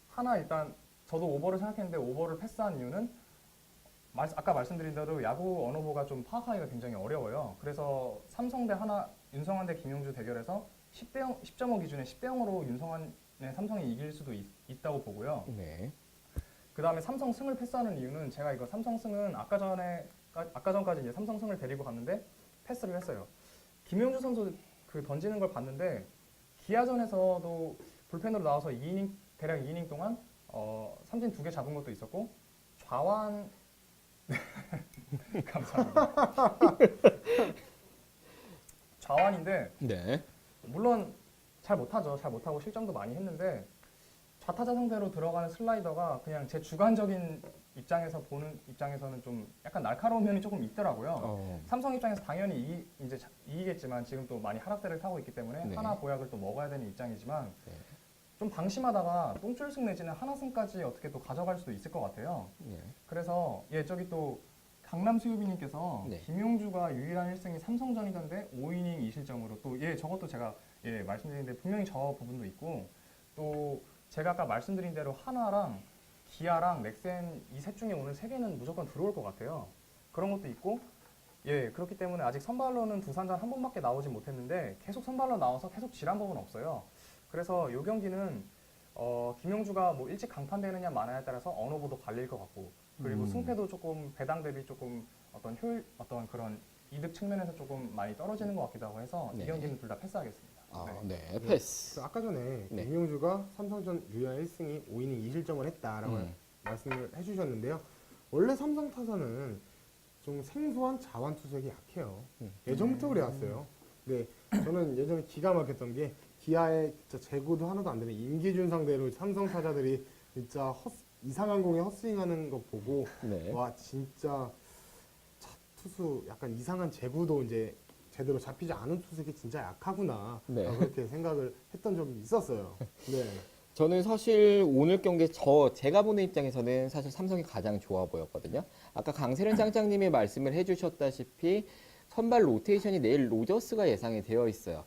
하나 일단 저도 오버를 생각했는데 오버를 패스한 이유는 아까 말씀드린 대로 야구 언어보가 좀 파악하기가 굉장히 어려워요. 그래서 삼성 대 하나, 윤성환 대 김용주 대결에서 10.5 기준에 10대 0으로 윤성환의 삼성이 이길 수도 있다고 보고요. 네. 그 다음에 삼성 승을 패스하는 이유는 제가 이거 삼성 승은 아까 전까지 이제 삼성 승을 데리고 갔는데 패스를 했어요. 김용주 선수 던지는 걸 봤는데 기아전에서도 불펜으로 나와서 대략 2이닝 동안 삼진 2개 잡은 것도 있었고 좌완 감사합니다. 좌완인데 네. 물론 잘 못하죠. 잘 못하고 실점도 많이 했는데 좌타자 상대로 들어가는 슬라이더가 그냥 제 주관적인 보는 입장에서는 좀 약간 날카로운 면이 조금 있더라고요. 삼성 입장에서 당연히 이제 이기겠지만 지금 또 많이 하락세를 타고 있기 때문에 네. 하나 보약을 또 먹어야 되는 입장이지만 네. 좀 방심하다가 똥줄승 내지는 하나승까지 어떻게 또 가져갈 수도 있을 것 같아요. 네. 그래서 저기 또 강남 수유비님께서 네. 김용주가 유일한 1승이 삼성전이던데 5이닝 2실점으로 또 저것도 제가 말씀드리는데 분명히 저 부분도 있고 또 제가 아까 말씀드린 대로 하나랑 기아랑 넥센 이 셋 중에 오늘 3개는 무조건 들어올 것 같아요. 그런 것도 있고 그렇기 때문에 아직 선발로는 두산전 한 번밖에 나오지 못했는데 계속 선발로 나와서 계속 질한 법은 없어요. 그래서 이 경기는 김용주가 뭐 일찍 강판되느냐 마느냐에 따라서 언어보도 갈릴 것 같고 그리고 승패도 조금 배당 대비 조금 어떤 그런 이득 측면에서 조금 많이 떨어지는 것 같기도 하고 해서 네. 이 경기는 둘 다 패스하겠습니다. 아, 네. 네, 패스. 그 아까 전에 네. 김명주가 삼성전 유야 1승이 5이닝 2실점을 했다라고 음. 말씀을 해주셨는데요. 원래 삼성 타선은 좀 생소한 자완 투수에게 약해요. 예전부터 그래왔어요. 네, 저는 예전에 기가 막혔던 게 기아의 진짜 재고도 하나도 안 되는 임기준 상대로 삼성 타자들이 진짜 이상한 공에 헛스윙하는 거 보고 네. 와 진짜 투수 약간 이상한 제구도 이제 제대로 잡히지 않은 투수에게 진짜 약하구나 네. 그렇게 생각을 했던 적이 있었어요. 네. 저는 사실 오늘 경기 제가 보는 입장에서는 사실 삼성이 가장 좋아 보였거든요. 아까 강세련 장장님이 말씀을 해주셨다시피 선발 로테이션이 내일 로저스가 예상이 되어 있어요.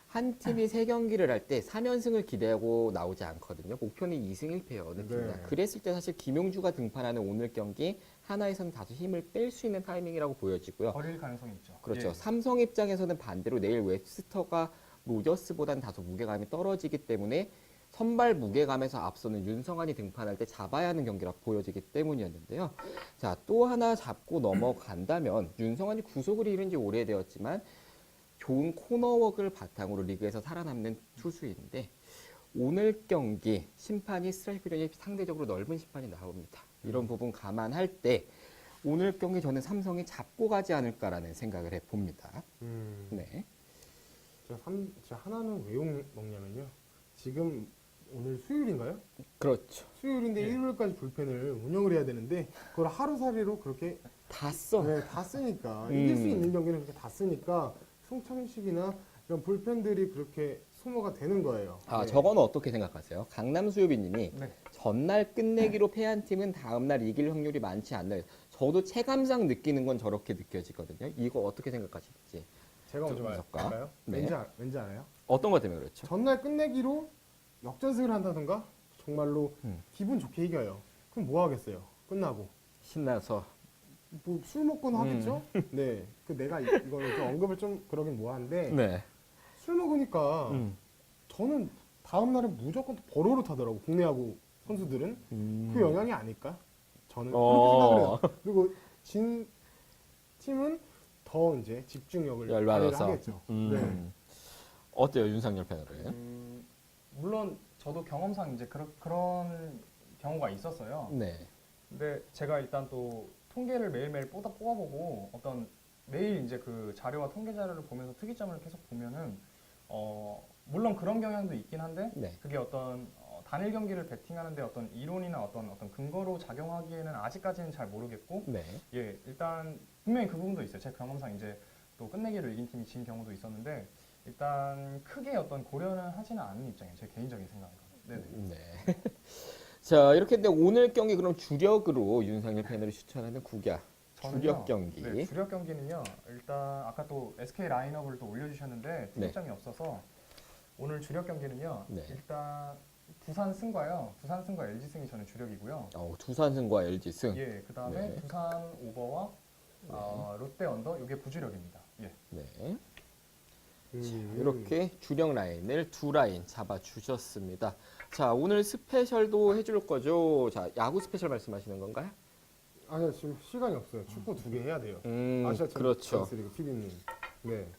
한 팀이 3경기를 할 때 3연승을 기대하고 나오지 않거든요. 목표는 2승 1패예요. 어느 팀이나. 네. 그랬을 때 사실 김용주가 등판하는 오늘 경기 하나에서는 다소 힘을 뺄 수 있는 타이밍이라고 보여지고요. 버릴 가능성이 있죠. 그렇죠. 예. 삼성 입장에서는 반대로 내일 웹스터가 로저스보다는 다소 무게감이 떨어지기 때문에 선발 무게감에서 앞서는 윤성환이 등판할 때 잡아야 하는 경기라 보여지기 때문이었는데요. 자, 또 하나 잡고 넘어간다면 윤성환이 구속을 잃은 지 오래되었지만 좋은 코너웍을 바탕으로 리그에서 살아남는 투수인데 오늘 경기 심판이 스트라이크 존이 상대적으로 넓은 심판이 나옵니다. 이런 부분 감안할 때 오늘 경기 저는 삼성이 잡고 가지 않을까라는 생각을 해봅니다. 네. 제가 하나는 왜 먹냐면요. 지금 오늘 수요일인가요? 그렇죠. 수요일인데 예. 일요일까지 불펜을 운영을 해야 되는데 그걸 하루살이로 그렇게 다 써. 네, 다 쓰니까 이길 수 음. 있는 경기는 그렇게 다 쓰니까 송창식이나 이런 불펜들이 그렇게 소모가 되는 거예요. 아, 네. 저거는 어떻게 생각하세요? 강남수요비님이 네. 전날 끝내기로 패한 팀은 다음날 이길 확률이 많지 않나요? 저도 체감상 느끼는 건 저렇게 느껴지거든요. 이거 어떻게 생각하실지. 제가 먼저 분석가. 말할까요? 네. 왠지 알아요? 어떤 것 때문에 그렇죠? 전날 끝내기로 역전승을 한다던가 정말로 기분 좋게 이겨요. 그럼 뭐 하겠어요? 끝나고 신나서. 뭐 술 먹고는 하겠죠? 네. 그 내가 이거를 좀 언급을 좀 그러긴 뭐한데 네. 술 먹으니까 저는 다음 날은 무조건 또 버로로 타더라고 국내 야구 선수들은 그 영향이 아닐까? 저는 그렇게 생각을 해요. 그리고 진 팀은 더 이제 집중력을 발휘를 열받아서. 하겠죠. 네. 어때요, 윤상열 패널은? 물론 저도 경험상 이제 그런 경우가 있었어요. 네. 근데 제가 일단 또 통계를 매일매일 뽑아보고 어떤 매일 이제 그 자료와 통계 자료를 보면서 특이점을 계속 보면은 물론 그런 경향도 있긴 한데 네. 그게 어떤 단일 경기를 배팅하는데 어떤 이론이나 어떤 근거로 작용하기에는 아직까지는 잘 모르겠고 네. 예 일단 분명히 그 부분도 있어요. 제 경험상 이제 또 끝내기를 이긴 팀이 진 경우도 있었는데 일단 크게 어떤 고려는 하지는 않은 입장이에요. 제 개인적인 생각은. 네네. 네. 자, 이렇게 근데 오늘 경기 그럼 주력으로 윤상열 패널이 추천하는 국야 저는요, 주력 경기. 네, 주력 경기는요. 일단 아까 또 SK 라인업을 또 올려주셨는데 특이점이 없어서 오늘 주력 경기는요. 네. 일단 부산 승과요. 부산 승과 LG 승이 저는 주력이고요. 두산승과 LG승. 예, 그 다음에 네. 두산 오버와 롯데 언더 이게 부주력입니다. 예. 네. 이렇게 주력 라인을 두 라인 잡아주셨습니다. 자, 오늘 스페셜도 해줄 거죠? 자, 야구 스페셜 말씀하시는 건가요? 아니요 지금 시간이 없어요. 축구 2개 해야 돼요. 아시아 그렇죠. 챔피언스리그 PD님. 네.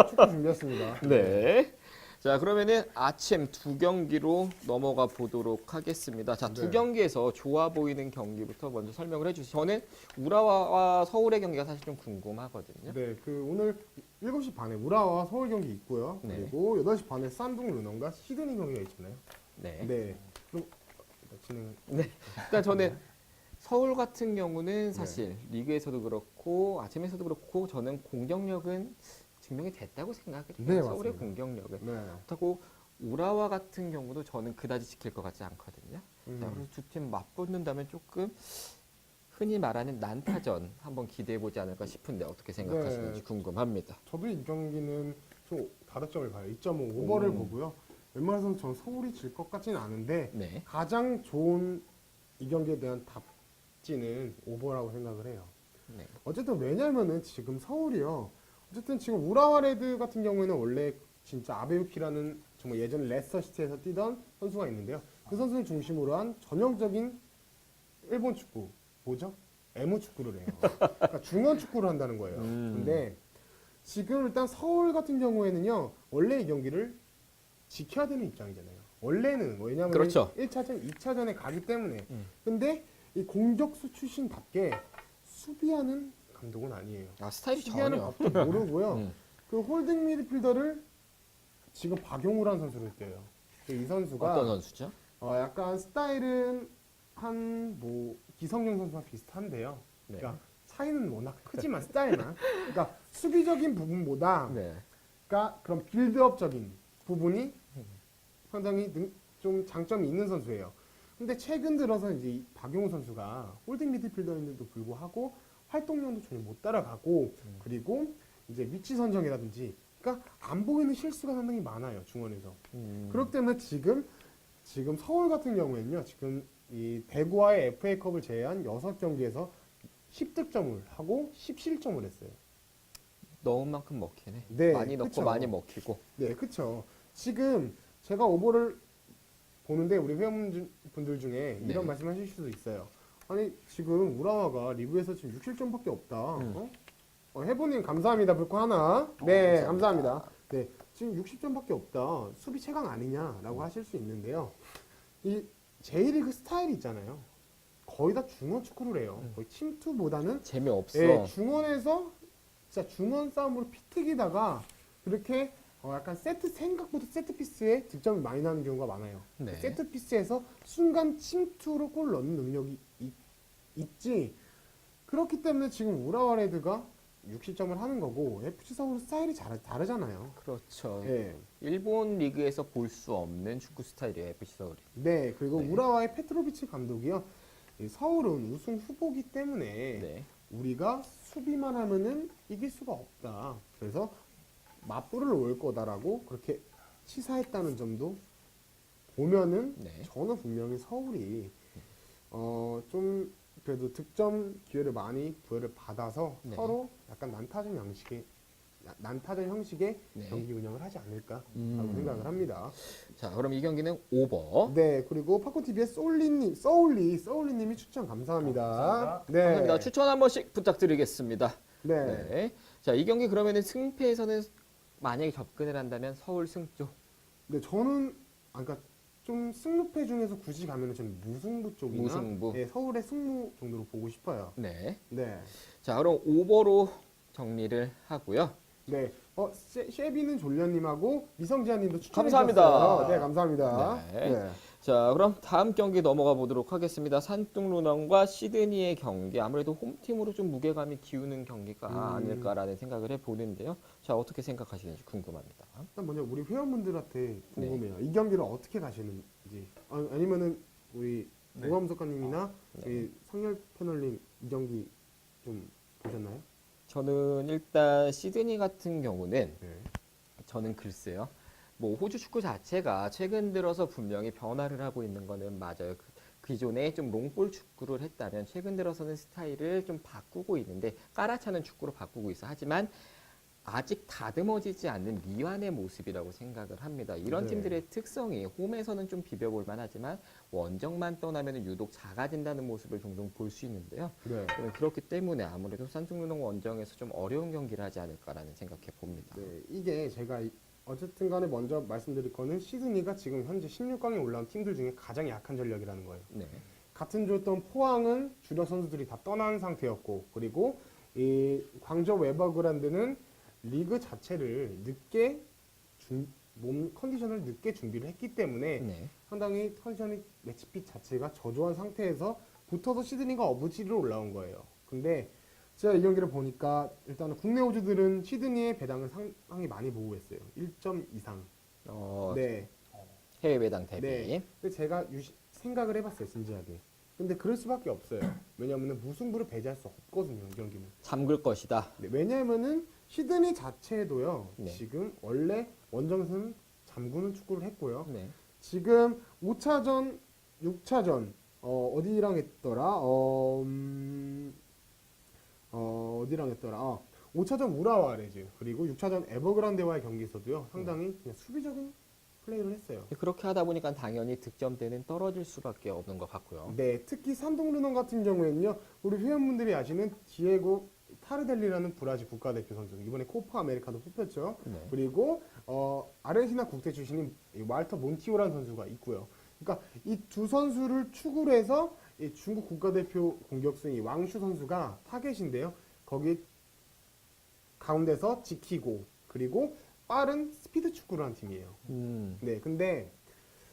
축구 준비했습니다. 네. 자, 그러면은 아침 2경기로 넘어가 보도록 하겠습니다. 자, 네. 2경기에서 좋아 보이는 경기부터 먼저 설명을 해주시죠. 저는 우라와와 서울의 경기가 사실 좀 궁금하거든요. 네, 그 오늘 7시 반에 우라와 서울 경기 있고요. 네. 그리고 8시 반에 쌍둥 루넌과 시드니 경기가 있잖아요. 네. 네. 그럼 진행. 일단 저는 서울 같은 경우는 사실 리그에서도 그렇고 아침에서도 그렇고 저는 공격력은 증명이 됐다고 생각을 해요. 네, 서울의 맞습니다. 공격력은. 네. 그렇다고 우라와 같은 경우도 저는 그다지 지킬 것 같지 않거든요. 자, 그래서 두 팀 맞붙는다면 조금 흔히 말하는 난타전 한번 기대해 보지 않을까 싶은데 어떻게 생각하시는지 네. 궁금합니다. 저도 이 경기는 좀 다득점을 봐요. 2.5 오버를 오. 보고요. 웬만해서는 전 서울이 질 것 같지는 않은데 네. 가장 좋은 이 경기에 대한 답지는 오버라고 생각을 해요. 네. 어쨌든 왜냐면은 지금 서울이요. 어쨌든 지금 우라와 레드 같은 경우에는 원래 진짜 아베유키라는 정말 예전 레스터시티에서 뛰던 선수가 있는데요. 그 선수를 중심으로 한 전형적인 일본 축구 뭐죠? 애무 축구를 해요. 그러니까 중원 축구를 한다는 거예요. 근데 지금 일단 서울 같은 경우에는요. 원래 이 경기를 지켜야 되는 입장이잖아요. 원래는 왜냐하면 그렇죠. 1차전, 2차전에 가기 때문에. 근데 이 공격수 출신답게 수비하는 감독은 아니에요. 아, 스타일이 수비하는 전혀. 법도 모르고요. 음. 그 홀딩 미드필더를 지금 박용우라는 선수를 떼요. 이 선수가 어떤 선수죠? 약간 스타일은 한 뭐 기성용 선수와 비슷한데요. 네. 그러니까 차이는 워낙 크지만 스타일만. 그러니까 수비적인 부분보다 네. 그러니까 그런 빌드업적인 부분이 상당히 좀 장점이 있는 선수예요. 근데 최근 들어서 이제 이 박용우 선수가 홀딩 미드필더인데도 불구하고 활동량도 전혀 못 따라가고 그리고 이제 위치 선정이라든지 그러니까 안 보이는 실수가 상당히 많아요 중원에서. 그렇기 때문에 지금 서울 같은 경우에는요 지금 이 대구와의 FA컵을 제외한 6경기에서 10득점을 하고 10실점을 했어요. 넣은 만큼 먹히네. 네, 많이 넣고 그쵸. 많이 먹히고. 네, 그렇죠. 지금 제가 오버를 보는데 우리 회원분들 중에 네. 이런 말씀하실 수도 있어요. 아니 지금 우라와가 리그에서 지금 6실점밖에 없다. 해보님 감사합니다. 불코 하나. 네, 감사합니다. 네, 지금 60점밖에 없다. 수비 최강 아니냐라고 하실 수 있는데요. 이 J리그 스타일이 있잖아요. 거의 다 중원 축구를 해요. 거의 침투보다는 재미없어. 예, 중원에서 진짜 중원 싸움으로 피튀기다가 그렇게 약간 생각보다 세트 피스에 득점이 많이 나는 경우가 많아요. 네. 세트 피스에서 순간 침투로 골 넣는 능력이 있지. 그렇기 때문에 지금 우라와 레드가 60점을 하는 거고 FC 서울 스타일이 다르잖아요. 그렇죠. 예. 일본 리그에서 볼 수 없는 축구 스타일이에요, FC 서울이. 네, 그리고 네. 우라와의 페트로비치 감독이요. 이 서울은 우승 후보기 때문에 네. 우리가 수비만 하면은 이길 수가 없다. 그래서 맞불을 올 거다라고 그렇게 시사했다는 점도 보면은 네. 저는 분명히 서울이 좀 그래도 득점 기회를 많이 부여를 받아서 네. 서로 약간 난타전 형식의 네. 경기 운영을 하지 않을까라고 생각을 합니다. 자, 그럼 이 경기는 오버. 네, 그리고 팝콘TV의 소울리님이 추천 감사합니다. 감사합니다. 네, 감사합니다. 추천 한 번씩 부탁드리겠습니다. 네. 네. 자, 이 경기 그러면은 승패에서는 만약에 접근을 한다면 서울 승쪽. 네, 저는 그러니까 좀 승무패 중에서 굳이 가면은 저는 무승부 쪽이나 무승부. 네, 서울의 승무 정도로 보고 싶어요. 네. 네, 자, 그럼 오버로 정리를 하고요. 네. 쉐비는 졸려님하고 미성지아님도 추천해 감사합니다. 주셨어요. 네, 감사합니다. 네. 네. 자, 그럼 다음 경기 넘어가 보도록 하겠습니다. 산둥루넌과 시드니의 경기. 아무래도 홈팀으로 좀 무게감이 기우는 경기가 아닐까라는 생각을 해보는데요. 자, 어떻게 생각하시는지 궁금합니다. 일단 먼저 우리 회원분들한테 궁금해요. 이 경기를 어떻게 가시는지 아니면은 우리 네. 오감석가님이나 네. 우리 성열 패널님 이 경기 좀 보셨나요? 저는 일단 시드니 같은 경우는 네. 저는 글쎄요. 뭐 호주 축구 자체가 최근 들어서 분명히 변화를 하고 있는 거는 맞아요. 기존에 좀 롱볼 축구를 했다면 최근 들어서는 스타일을 좀 바꾸고 있는데 깔아차는 축구로 바꾸고 있어. 하지만 아직 다듬어지지 않는 미완의 모습이라고 생각을 합니다. 이런 네. 팀들의 특성이 홈에서는 좀 비벼볼 만하지만 원정만 떠나면 유독 작아진다는 모습을 종종 볼 수 있는데요. 네. 저는 그렇기 때문에 아무래도 산둥루넌 원정에서 좀 어려운 경기를 하지 않을까라는 생각해 봅니다. 네, 이게 제가 어쨌든 간에 먼저 말씀드릴 거는 시드니가 지금 현재 16강에 올라온 팀들 중에 가장 약한 전력이라는 거예요. 네. 같은 조였던 포항은 주력 선수들이 다 떠난 상태였고 그리고 이 광저우 에버그란드는 리그 자체를 늦게 몸 컨디션을 늦게 준비를 했기 때문에 네. 상당히 컨디션이 매치핏 자체가 저조한 상태에서 붙어서 시드니가 어부지리로 올라온 거예요. 근데 제가 이 경기를 보니까 일단은 국내 호주들은 시드니의 배당을 상당히 많이 보고했어요. 1점 이상. 네. 해외 배당 대비. 네. 근데 제가 생각을 해봤어요, 진지하게. 근데 그럴 수밖에 없어요. 왜냐하면 무승부를 배제할 수 없거든요, 이 경기는. 잠글 것이다. 네, 왜냐하면은 시드니 자체도요. 네. 지금 원래 원정에서는 잠그는 축구를 했고요. 네. 지금 5차전, 6차전 어디랑 했더라? 어디랑 했더라? 5차전 우라와 레즈 그리고 6차전 에버그란데와의 경기에서도요. 상당히 그냥 수비적인 플레이를 했어요. 그렇게 하다 보니까 당연히 득점대는 떨어질 수밖에 없는 것 같고요. 네, 특히 산동르논 같은 경우에는요, 우리 회원분들이 아시는 디에고 타르델리라는 브라질 국가대표 선수, 이번에 코파 아메리카도 뽑혔죠. 네. 그리고 아르헨티나 국대 출신인 이 wal터 몬티오라는 선수가 있고요. 그러니까 이 두 선수를 축으로 해서 이 중국 국가대표 공격수인 이 왕슈 선수가 타겟인데요. 거기 가운데서 지키고 그리고 빠른 스피드 축구를 하는 팀이에요. 네, 근데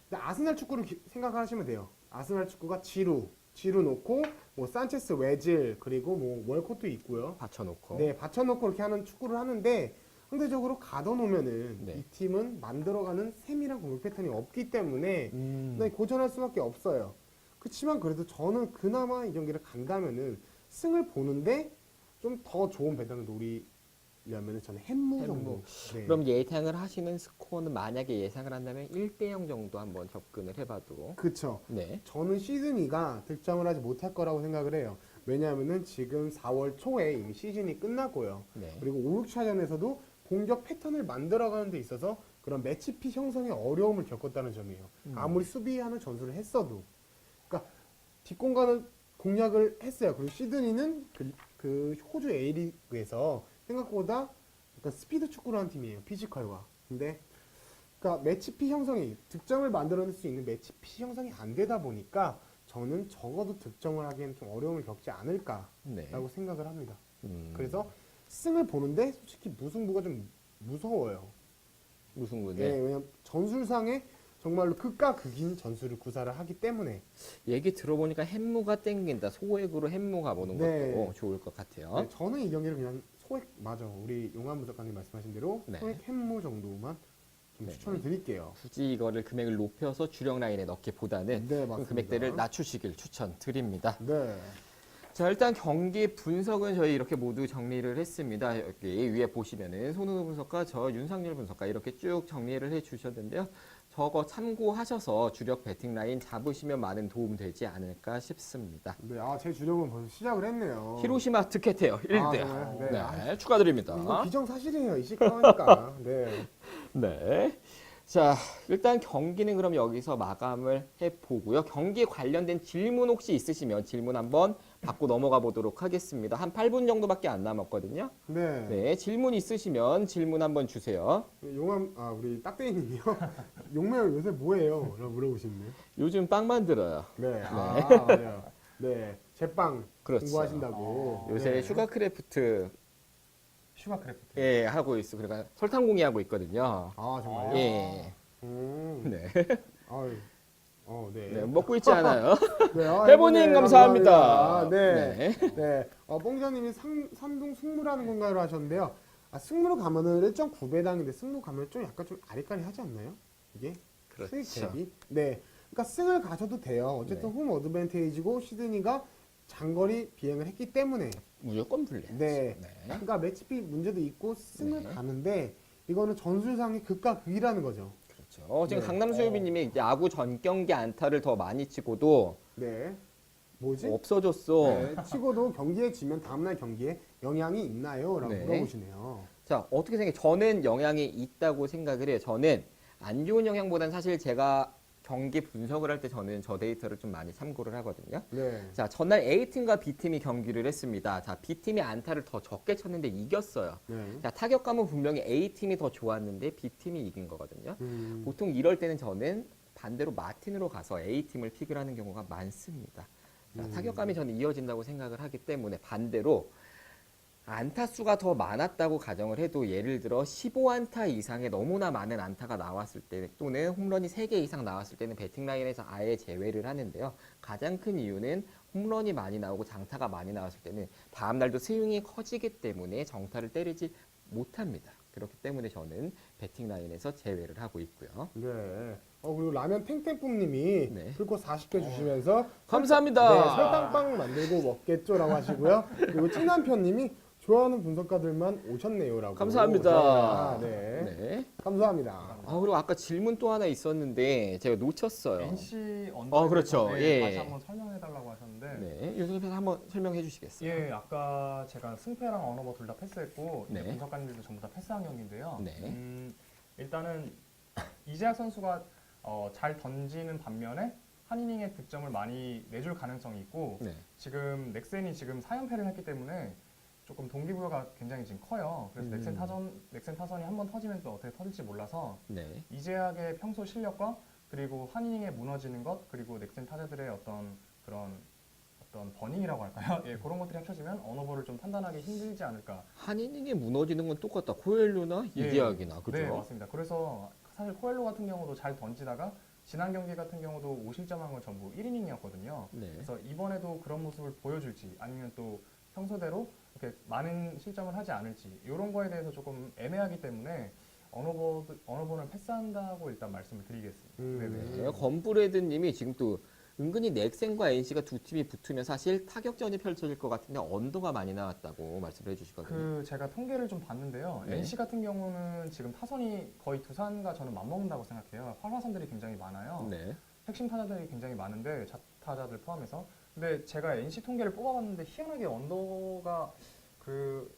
아스날 축구를 생각하시면 돼요. 아스날 축구가 지루 놓고 뭐 산체스 외질 그리고 뭐 월콧도 있고요. 받쳐놓고. 네, 받쳐놓고 이렇게 하는 축구를 하는데 상대적으로 가둬놓으면은 네. 이 팀은 만들어가는 세밀한 공격 패턴이 없기 때문에 고전할 수밖에 없어요. 그렇지만 그래도 저는 그나마 이 경기를 간다면은 승을 보는데 좀 더 좋은 배당을 노리려면은 저는 햄무 정도. 네. 그럼 예상을 하시는 스코어는 만약에 예상을 한다면 1대0 정도 한번 접근을 해봐도. 그쵸. 네. 저는 시드니가 득점을 하지 못할 거라고 생각을 해요. 왜냐하면은 지금 4월 초에 이미 시즌이 끝났고요. 네. 그리고 5, 6차전에서도 공격 패턴을 만들어가는 데 있어서 그런 매치피 형성에 어려움을 겪었다는 점이에요. 아무리 수비하는 전술을 했어도. 그러니까 뒷공간을 공략을 했어요. 그리고 시드니는 그 호주 A리그에서 생각보다 약간 스피드 축구를 하는 팀이에요. 피지컬과. 근데 그러니까 매치피 형성이 득점을 만들어낼 수 있는 매치피 형성이 안 되다 보니까 저는 적어도 득점을 하기에는 좀 어려움을 겪지 않을까라고 네. 생각을 합니다. 음. 그래서 승을 보는데 솔직히 무승부가 좀 무서워요. 무승부. 네, 네. 왜냐면 전술상에 정말로 극과 극인 전술을 구사를 하기 때문에. 얘기 들어보니까 햄무가 땡긴다. 소액으로 햄무 가보는 네. 것도 좋을 것 같아요. 네, 저는 이 경기를 그냥 소액 맞아. 우리 용환 부작가님 말씀하신 대로 네. 소액 햄무 정도만 좀 네. 추천을 드릴게요. 굳이 이거를 금액을 높여서 주력 라인에 넣기보다는 네, 좀 맞습니다. 금액대를 낮추시길 추천드립니다. 네. 자, 일단 경기 분석은 저희 이렇게 모두 정리를 했습니다. 여기 위에 보시면은 손은우 분석가, 저 윤상열 분석가 이렇게 쭉 정리를 해 주셨는데요. 저거 참고하셔서 주력 배팅 라인 잡으시면 많은 도움 되지 않을까 싶습니다. 네, 제 주력은 벌써 시작을 했네요. 히로시마 득해태요 1대. 정말요? 네. 네, 축하드립니다. 이거 기정사실이에요. 이시카니까. 네. 네. 자, 일단 경기는 그럼 여기서 마감을 해보고요. 경기에 관련된 질문 혹시 있으시면 질문 한번 받고 넘어가 보도록 하겠습니다. 한 8분 정도밖에 안 남았거든요. 네. 네, 질문 있으시면 질문 한번 주세요. 우리 딱대이님이요. 용매요 요새 뭐해요? 라고 물어보시네요. 요즘 빵 만들어요. 네. 맞아요. 네. 제빵 그렇죠. 공부하신다고. 요새 네. 슈가크래프트 슈가크래프트. 예, 하고 있어. 그러니까 설탕 공예하고 있거든요. 정말요? 예. 네. 네. 네. 네, 먹고 있지 않아요. 네, 해보님 네, 감사합니다. 네. 네. 뽕자님이 산둥 승무라는 건가요? 하셨는데요. 승무로 가면은 1.9배당인데 승무 가면 좀 약간 좀 아리까리 하지 않나요? 이게? 그렇죠. 수익 대비? 네. 그러니까 승을 가셔도 돼요. 어쨌든 네. 홈 어드밴테이지고 시드니가 장거리 비행을 했기 때문에. 무조건 불리하죠. 네. 네. 그러니까 매치피 문제도 있고 승을 네. 가는데 이거는 전술상의 극과 극이라는 거죠. 그렇죠. 지금 네. 강남수유비님이 야구 전 경기 안타를 더 많이 치고도 네. 뭐지? 없어졌어. 네, 치고도 경기에 지면 다음날 경기에 영향이 있나요? 라고 네. 물어보시네요. 자, 어떻게 생각해요? 저는 영향이 있다고 생각을 해요. 저는 안 좋은 영향보다는 사실 제가 경기 분석을 할 때 저는 저 데이터를 좀 많이 참고를 하거든요. 네. 자, 전날 A팀과 B팀이 경기를 했습니다. 자, B팀이 안타를 더 적게 쳤는데 이겼어요. 네. 자, 타격감은 분명히 A팀이 더 좋았는데 B팀이 이긴 거거든요. 보통 이럴 때는 저는 반대로 마틴으로 가서 A팀을 픽을 하는 경우가 많습니다. 자, 타격감이 저는 이어진다고 생각을 하기 때문에 반대로 안타 수가 더 많았다고 가정을 해도 예를 들어 15안타 이상의 너무나 많은 안타가 나왔을 때 또는 홈런이 3개 이상 나왔을 때는 배팅 라인에서 아예 제외를 하는데요. 가장 큰 이유는 홈런이 많이 나오고 장타가 많이 나왔을 때는 다음 날도 스윙이 커지기 때문에 정타를 때리지 못합니다. 그렇기 때문에 저는 배팅 라인에서 제외를 하고 있고요. 네. 그리고 라면 탱탱뿜님이 네. 풀꽃 40개 주시면서 감사합니다. 네, 설탕빵 만들고 먹겠죠라고 하시고요. 그리고 찐남편님이 좋아하는 분석가들만 오셨네요라고. 감사합니다. 네. 네. 감사합니다. 그리고 아까 질문 또 하나 있었는데 제가 놓쳤어요. NC 언더. 그렇죠. 예. 다시 한번 설명해달라고 하셨는데. 네, 유승엽 한번 설명해 주시겠어요? 예, 아까 제가 승패랑 언어버 둘 다 패스했고 이제 네. 분석가님들도 전부 다 패스한 경기인데요. 네. 일단은 이재학 선수가 잘 던지는 반면에 한 이닝의 득점을 많이 내줄 가능성이 있고 네. 지금 넥센이 지금 4연패를 했기 때문에 조금 동기부여가 굉장히 지금 커요. 그래서 넥센 타선이 한번 터지면 또 어떻게 터질지 몰라서 네. 이재학의 평소 실력과 그리고 한 이닝에 무너지는 것 그리고 넥센 타자들의 어떤 그런 버닝이라고 할까요? 예, 그런 것들이 합쳐지면 언어버를 좀 판단하기 힘들지 않을까. 한 이닝에 무너지는 건 똑같다. 코엘류나 예. 이디학이나 그죠? 네, 맞습니다. 그래서 사실 코엘로 같은 경우도 잘 던지다가 지난 경기 같은 경우도 5실점한 건 전부 1이닝이었거든요. 네. 그래서 이번에도 그런 모습을 보여줄지 아니면 또 평소대로 이렇게 많은 실점을 하지 않을지 이런 거에 대해서 조금 애매하기 때문에 언어버는 패스한다고 일단 말씀을 드리겠습니다. 네네. 네. 건브레드님이 지금 또 은근히 넥센과 NC가 두 팀이 붙으면 사실 타격전이 펼쳐질 것 같은데 언더가 많이 나왔다고 말씀을 해주시거든요. 제가 통계를 좀 봤는데요. 네. NC 같은 경우는 지금 타선이 거의 두산과 저는 맞먹는다고 생각해요. 활화선들이 굉장히 많아요. 네. 핵심 타자들이 굉장히 많은데 타자들 포함해서. 근데 제가 NC 통계를 뽑아봤는데 희한하게 언더가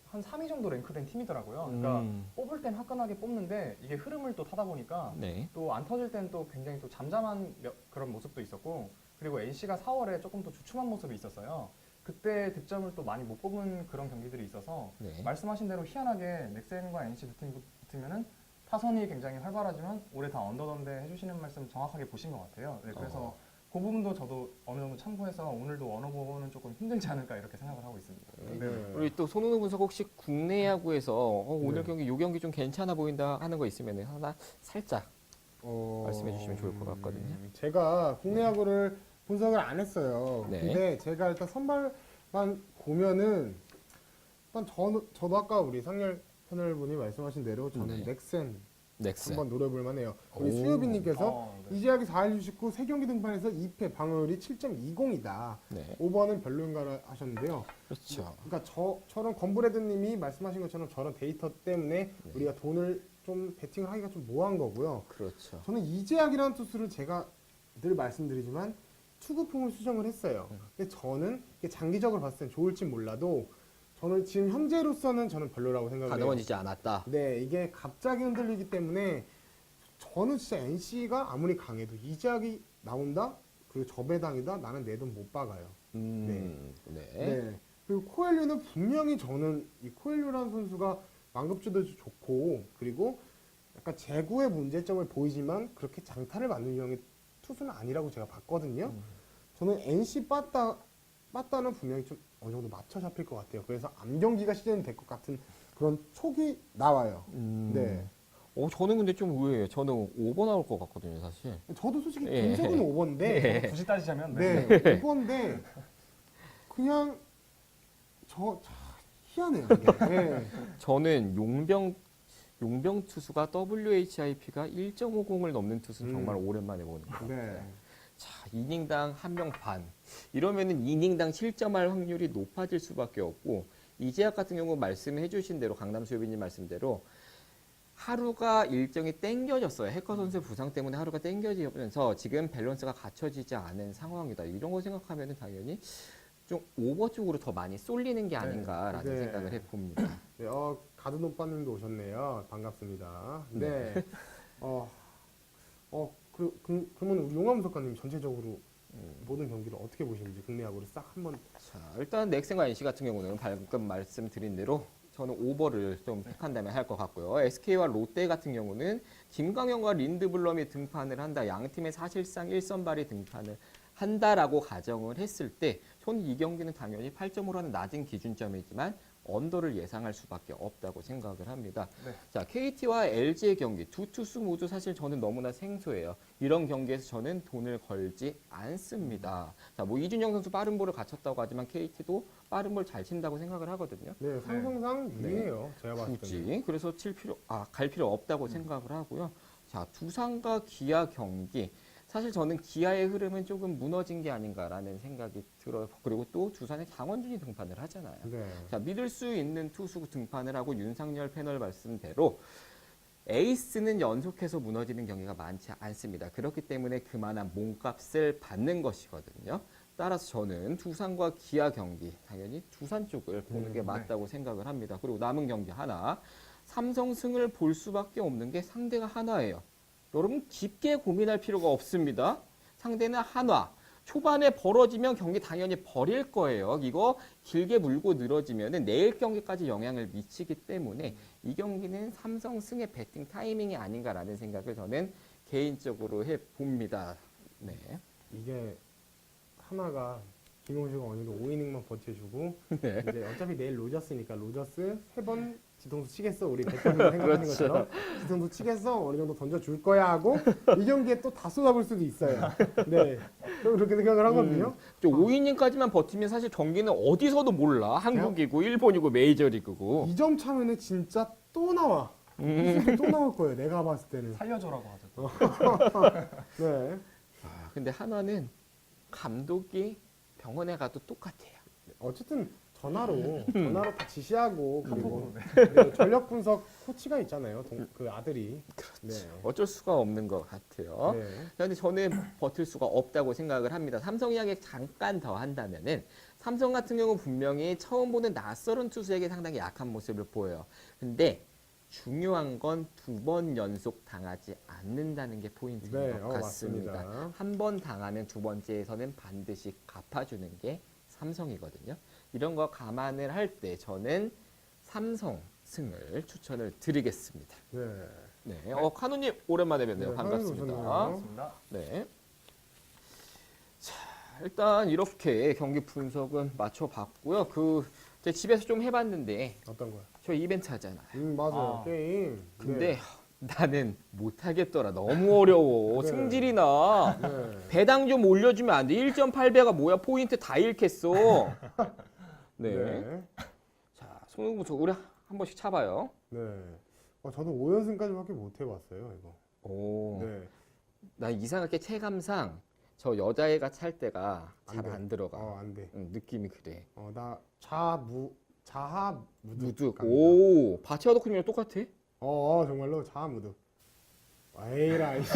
한 3위 정도 랭크된 팀이더라고요. 그러니까 뽑을 땐 화끈하게 뽑는데 이게 흐름을 또 타다 보니까 네. 또 안 터질 땐 또 굉장히 또 잠잠한 그런 모습도 있었고 그리고 NC가 4월에 조금 더 주춤한 모습이 있었어요. 그때 득점을 또 많이 못 뽑은 그런 경기들이 있어서 네. 말씀하신 대로 희한하게 넥센과 NC 두 팀 붙으면은 타선이 굉장히 활발하지만 올해 다 언더던데 해주시는 말씀 정확하게 보신 것 같아요. 네, 그래서 그 부분도 저도 어느 정도 참고해서 오늘도 언어보고는 조금 힘들지 않을까 이렇게 생각을 하고 있습니다. 네. 우리 또 손흥민 분석 혹시 국내 야구에서 오늘 네. 경기 요 경기 좀 괜찮아 보인다 하는 거 있으면 하나 살짝 말씀해 주시면 좋을 것 같거든요. 제가 국내 야구를 분석을 안 했어요. 네. 근데 제가 일단 선발만 보면은 일단 저도 아까 우리 상렬 패널분이 말씀하신 대로 저는 네. 넥센 넥센. 한번 노려볼 만해요. 우리 오. 수효빈님께서 네. 이재학이 4할 69, 3경기 등판해서 2패 방어율이 7.20이다. 네. 5번은 별로인가 하셨는데요. 그렇죠. 그러니까 저런 건브레드님이 말씀하신 것처럼 저런 데이터 때문에 우리가 돈을 좀 베팅을 하기가 좀 모호한 거고요. 그렇죠. 저는 이재학이라는 투수를 제가 늘 말씀드리지만 투구풍을 수정을 했어요. 근데 저는 이게 장기적으로 봤을 땐 좋을지 몰라도 저는 지금 현재로서는 저는 별로라고 생각을 해요. 가능해지지 않았다. 네, 이게 갑자기 흔들리기 때문에 저는 진짜 NC가 아무리 강해도 이재학이 나온다? 그리고 저배당이다? 나는 내 돈 못 박아요. 네. 네. 그리고 코엘류는 분명히 저는 이 코엘류라는 선수가 완급주도 좋고 그리고 약간 제구의 문제점을 보이지만 그렇게 장타를 맞는 유형의 투수는 아니라고 제가 봤거든요. 저는 NC 빠따는 분명히 좀 어느 정도 맞춰 잡힐 것 같아요. 그래서 암경기가 시즌이 될 것 같은 그런 촉이 나와요. 네. 저는 근데 좀 의외예요. 저는 5번 나올 것 같거든요, 사실. 저도 솔직히 예. 분석은 5번인데 굳이 따지자면 네, 5번인데 그냥 희한해요. 이게. 네. 저는 용병 투수가 WHIP가 1.50을 넘는 투수는 정말 오랜만에 보는 거예요. 네. 자, 이닝당 한 명 반. 이러면은 이닝당 실점할 확률이 높아질 수밖에 없고 이재학 같은 경우 말씀해 주신 대로 강남 수협이님 말씀대로 하루가 일정이 땡겨졌어요. 해커 선수의 부상 때문에 하루가 땡겨지면서 지금 밸런스가 갖춰지지 않은 상황이다. 이런 거 생각하면은 당연히 좀 오버 쪽으로 더 많이 쏠리는 게 아닌가라는 네. 생각을 해봅니다. 네, 가든 오빠님도 오셨네요. 반갑습니다. 네. 그러면 우리 용암 석가님 전체적으로 모든 경기를 어떻게 보시는지 국내 야구를 싹 한번. 자, 일단 넥센과 NC 같은 경우는 방금 말씀드린 대로 저는 오버를 좀 택한다면 할 것 같고요. SK와 롯데 같은 경우는 김광현과 린드블럼이 등판을 한다. 양 팀의 사실상 1선발이 등판을 한다라고 가정을 했을 때 저는 이 경기는 당연히 8.5라는 낮은 기준점이지만 언더를 예상할 수밖에 없다고 생각을 합니다. 네. 자, KT와 LG의 경기 두 투수 모두 사실 저는 너무나 생소해요. 이런 경기에서 저는 돈을 걸지 않습니다. 자, 뭐 이준영 선수 빠른 볼을 갖췄다고 하지만 KT도 빠른 볼 잘 친다고 생각을 하거든요. 네, 상승상 유리해요. 제가 봤을 때는. 굳이 그래서 갈 필요 없다고 생각을 하고요. 자, 두산과 기아 경기. 사실 저는 기아의 흐름은 조금 무너진 게 아닌가라는 생각이 들어요. 그리고 또 두산에 장원준이 등판을 하잖아요. 네. 자, 믿을 수 있는 투수 등판을 하고 윤상열 패널 말씀대로 에이스는 연속해서 무너지는 경기가 많지 않습니다. 그렇기 때문에 그만한 몸값을 받는 것이거든요. 따라서 저는 두산과 기아 경기 당연히 두산 쪽을 보는 게 맞다고 생각을 합니다. 그리고 남은 경기 하나, 삼성 승을 볼 수밖에 없는 게 상대가 하나예요. 여러분 깊게 고민할 필요가 없습니다. 상대는 한화. 초반에 벌어지면 경기 당연히 버릴 거예요. 이거 길게 물고 늘어지면 내일 경기까지 영향을 미치기 때문에 이 경기는 삼성 승의 배팅 타이밍이 아닌가라는 생각을 저는 개인적으로 해봅니다. 네. 이게 하나가 김용식가 어느 정도 5이닝만 버텨주고 네. 이제 어차피 내일 로저스니까 로저스 3번 뒤통수 치겠어 우리 대표님 생각하는 그렇죠. 것처럼 뒤통수 치겠어 어느 정도 던져줄 거야 하고 이 경기에 또 다 쏟아볼 수도 있어요. 네, 저는 그렇게 생각을 하거든요. 5이닝까지만 버티면 사실 경기는 어디서도 몰라. 한국이고 일본이고 메이저리그고. 2점 차면은 진짜 또 나와. 기술이 또 나올 거예요. 내가 봤을 때는. 살려줘라고 하죠. 또. 네. 아, 근데 한화는 감독이 병원에 가도 똑같아요. 어쨌든 전화로 다 지시하고 카톡으로. 그리고 네, 전력 분석 코치가 있잖아요. 그 아들이. 네. 어쩔 수가 없는 것 같아요. 네. 근데 저는 버틸 수가 없다고 생각을 합니다. 삼성 이야기 잠깐 더 한다면은 삼성 같은 경우 분명히 처음 보는 낯설은 투수에게 상당히 약한 모습을 보여요. 근데 중요한 건 2번 연속 당하지 않는다는 게 포인트인 네, 것 같습니다. 맞습니다. 한 번 당하면 두 번째에서는 반드시 갚아주는 게 삼성이거든요. 이런 거 감안을 할 때 저는 삼성 승을 추천을 드리겠습니다. 네. 네, 카누님 오랜만에 뵙네요. 네, 반갑습니다. 오셨네요. 반갑습니다. 네. 자, 일단 이렇게 경기 분석은 맞춰봤고요. 제 집에서 좀 해봤는데 어떤 거요? 저 이벤트 하잖아요. 맞아요. 아. 게임. 근데 나는 못하겠더라. 너무 어려워. 네. 승질이 나. 네. 배당 좀 올려주면 안 돼. 1.8배가 뭐야? 포인트 다 잃겠어. 네. 네. 자, 송영구 저 우리 한 번씩 차봐요. 네. 저도 5연승까지밖에 못 해봤어요, 이거. 오. 네. 나 이상하게 체감상 저 여자애가 찰 때가 잘 안 돼. 안 들어가. 안 돼. 느낌이 그래. 나 자하 무득. 무득. 갑니다. 오, 바치아도크님이랑 똑같아? 정말로 자하 무득. 에이라, 이씨.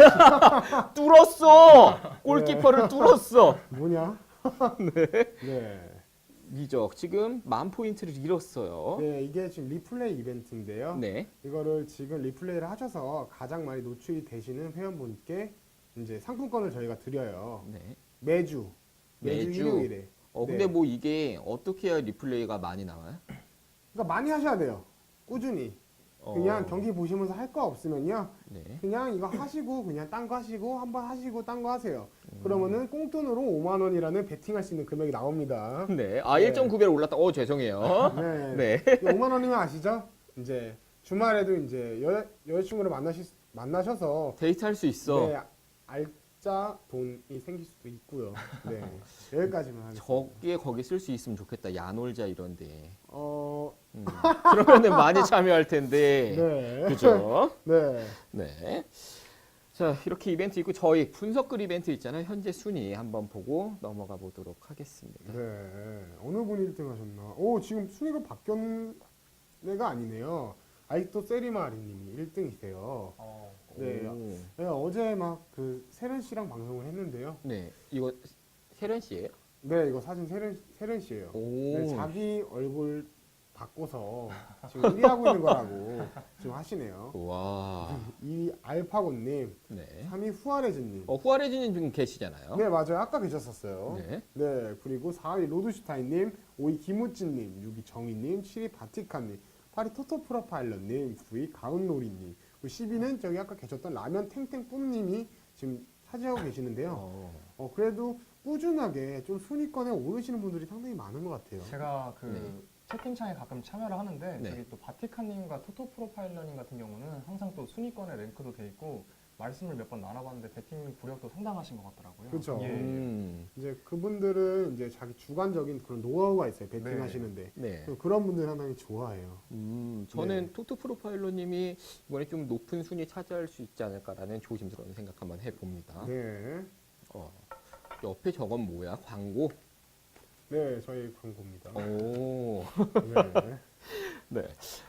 뚫었어. 골키퍼를 뚫었어. 뭐냐? 네. 이적 지금 10,000포인트를 잃었어요. 네, 이게 지금 리플레이 이벤트인데요. 네. 이거를 지금 리플레이를 하셔서 가장 많이 노출이 되시는 회원분께 이제 상품권을 저희가 드려요. 네. 매주 매주. 일요일에. 근데 네. 뭐 이게 어떻게 해야 리플레이가 많이 나와요? 그러니까 많이 하셔야 돼요. 꾸준히. 그냥 어, 경기 보시면서 할 거 없으면요. 네. 그냥 이거 하시고 그냥 딴 거 하시고 한번 하시고 딴 거 하세요. 그러면은 꽁돈으로 5만 원이라는 베팅할 수 있는 금액이 나옵니다. 네. 네. 1.9배로 올랐다. 죄송해요. 네. 네. 5만 원이면 아시죠? 이제 주말에도 이제 여자친구를 만나셔서 데이트할 수 있어. 네, 알짜 돈이 생길 수도 있고요. 네. 여기까지만 하겠습니다. 적게 거기 쓸 수 있으면 좋겠다. 야놀자 이런데. 어, 그러면은 많이 참여할 텐데. 네. 그죠? 네. 네. 자, 이렇게 이벤트 있고 저희 분석글 이벤트 있잖아요. 현재 순위 한번 보고 넘어가 보도록 하겠습니다. 네. 어느 분이 1등 하셨나? 지금 순위가 바뀐 애가 아니네요. 아직도 세리마리님이 1등이세요. 네. 어, 네, 어제 막 그 세련 씨랑 방송을 했는데요. 네. 이거 세련 씨예요? 네, 이거 사진 세련 씨예요. 오. 네, 자기 얼굴 바꿔서 지금 1위 하고 있는 거라고 지금 하시네요. 와. 2위 알파고님, 네. 3위 후아레즈님. 후아레즈님 지금 계시잖아요. 네, 맞아요. 아까 계셨었어요. 네. 네, 그리고 4위 로드슈타인님, 5위 김우진님, 6위 정희님, 7위 바티카님, 8위 토토 프로파일러님, 9위 가은놀이님, 10위는 저기 아까 계셨던 라면 탱탱뿜님이 지금 차지하고 계시는데요. 그래도 꾸준하게 좀 순위권에 오르시는 분들이 상당히 많은 것 같아요. 제가 그 네. 채팅창에 가끔 참여를 하는데 네. 저기 또 바티카님과 토토 프로파일러님 같은 경우는 항상 또 순위권에 랭크도 돼 있고 말씀을 몇 번 나눠봤는데 배팅 구력도 상당하신 것 같더라고요. 그쵸. 예. 이제 그분들은 이제 자기 주관적인 그런 노하우가 있어요. 배팅 네. 하시는데. 네. 그런 분들 상당히 좋아해요. 저는 네. 토토 프로파일러님이 이번에 좀 높은 순위 차지할 수 있지 않을까라는 조심스러운 생각 한번 해봅니다. 네. 옆에 저건 뭐야? 광고? 네, 저희 광고입니다. 오. 네. 네.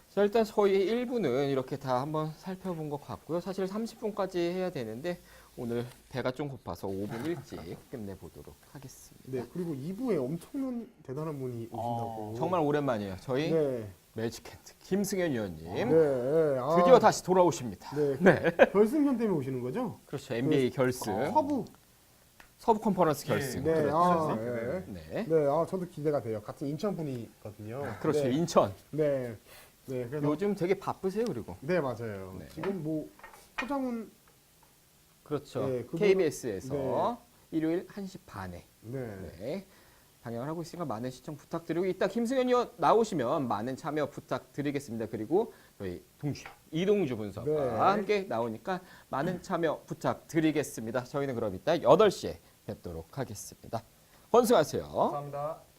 자, 일단 저희 1부는 이렇게 다 한번 살펴본 것 같고요. 사실 30분까지 해야 되는데 오늘 배가 좀 고파서 5분 일찍 끝내보도록 하겠습니다. 네, 그리고 2부에 엄청난 대단한 분이 오신다고. 정말 오랜만이에요. 저희 네. 매직핸드 김승현 위원님 네, 아, 드디어 다시 돌아오십니다. 네, 네. 결승전 때문에 오시는 거죠? 그렇죠. NBA 결승, 서부. 서부 컨퍼런스 결승. 네, 그렇죠. 아, 네. 네. 네, 아, 저도 기대가 돼요. 같은 인천 분이거든요. 그렇죠. 네, 인천. 네, 네, 그래서 요즘 되게 바쁘세요, 그리고. 네, 맞아요. 네. 지금 뭐 소장훈, 그렇죠. 네, 그분은- KBS에서 일요일 1시 반에 네, 네, 방영을 하고 있으니까 많은 시청 부탁드리고 이따 김승현 의원 나오시면 많은 참여 부탁드리겠습니다. 그리고 저희 동주 이동주 분석과 네. 함께 나오니까 많은 참여 부탁드리겠습니다. 저희는 그럼 이따 8시에 뵙도록 하겠습니다. 건승하세요. 감사합니다.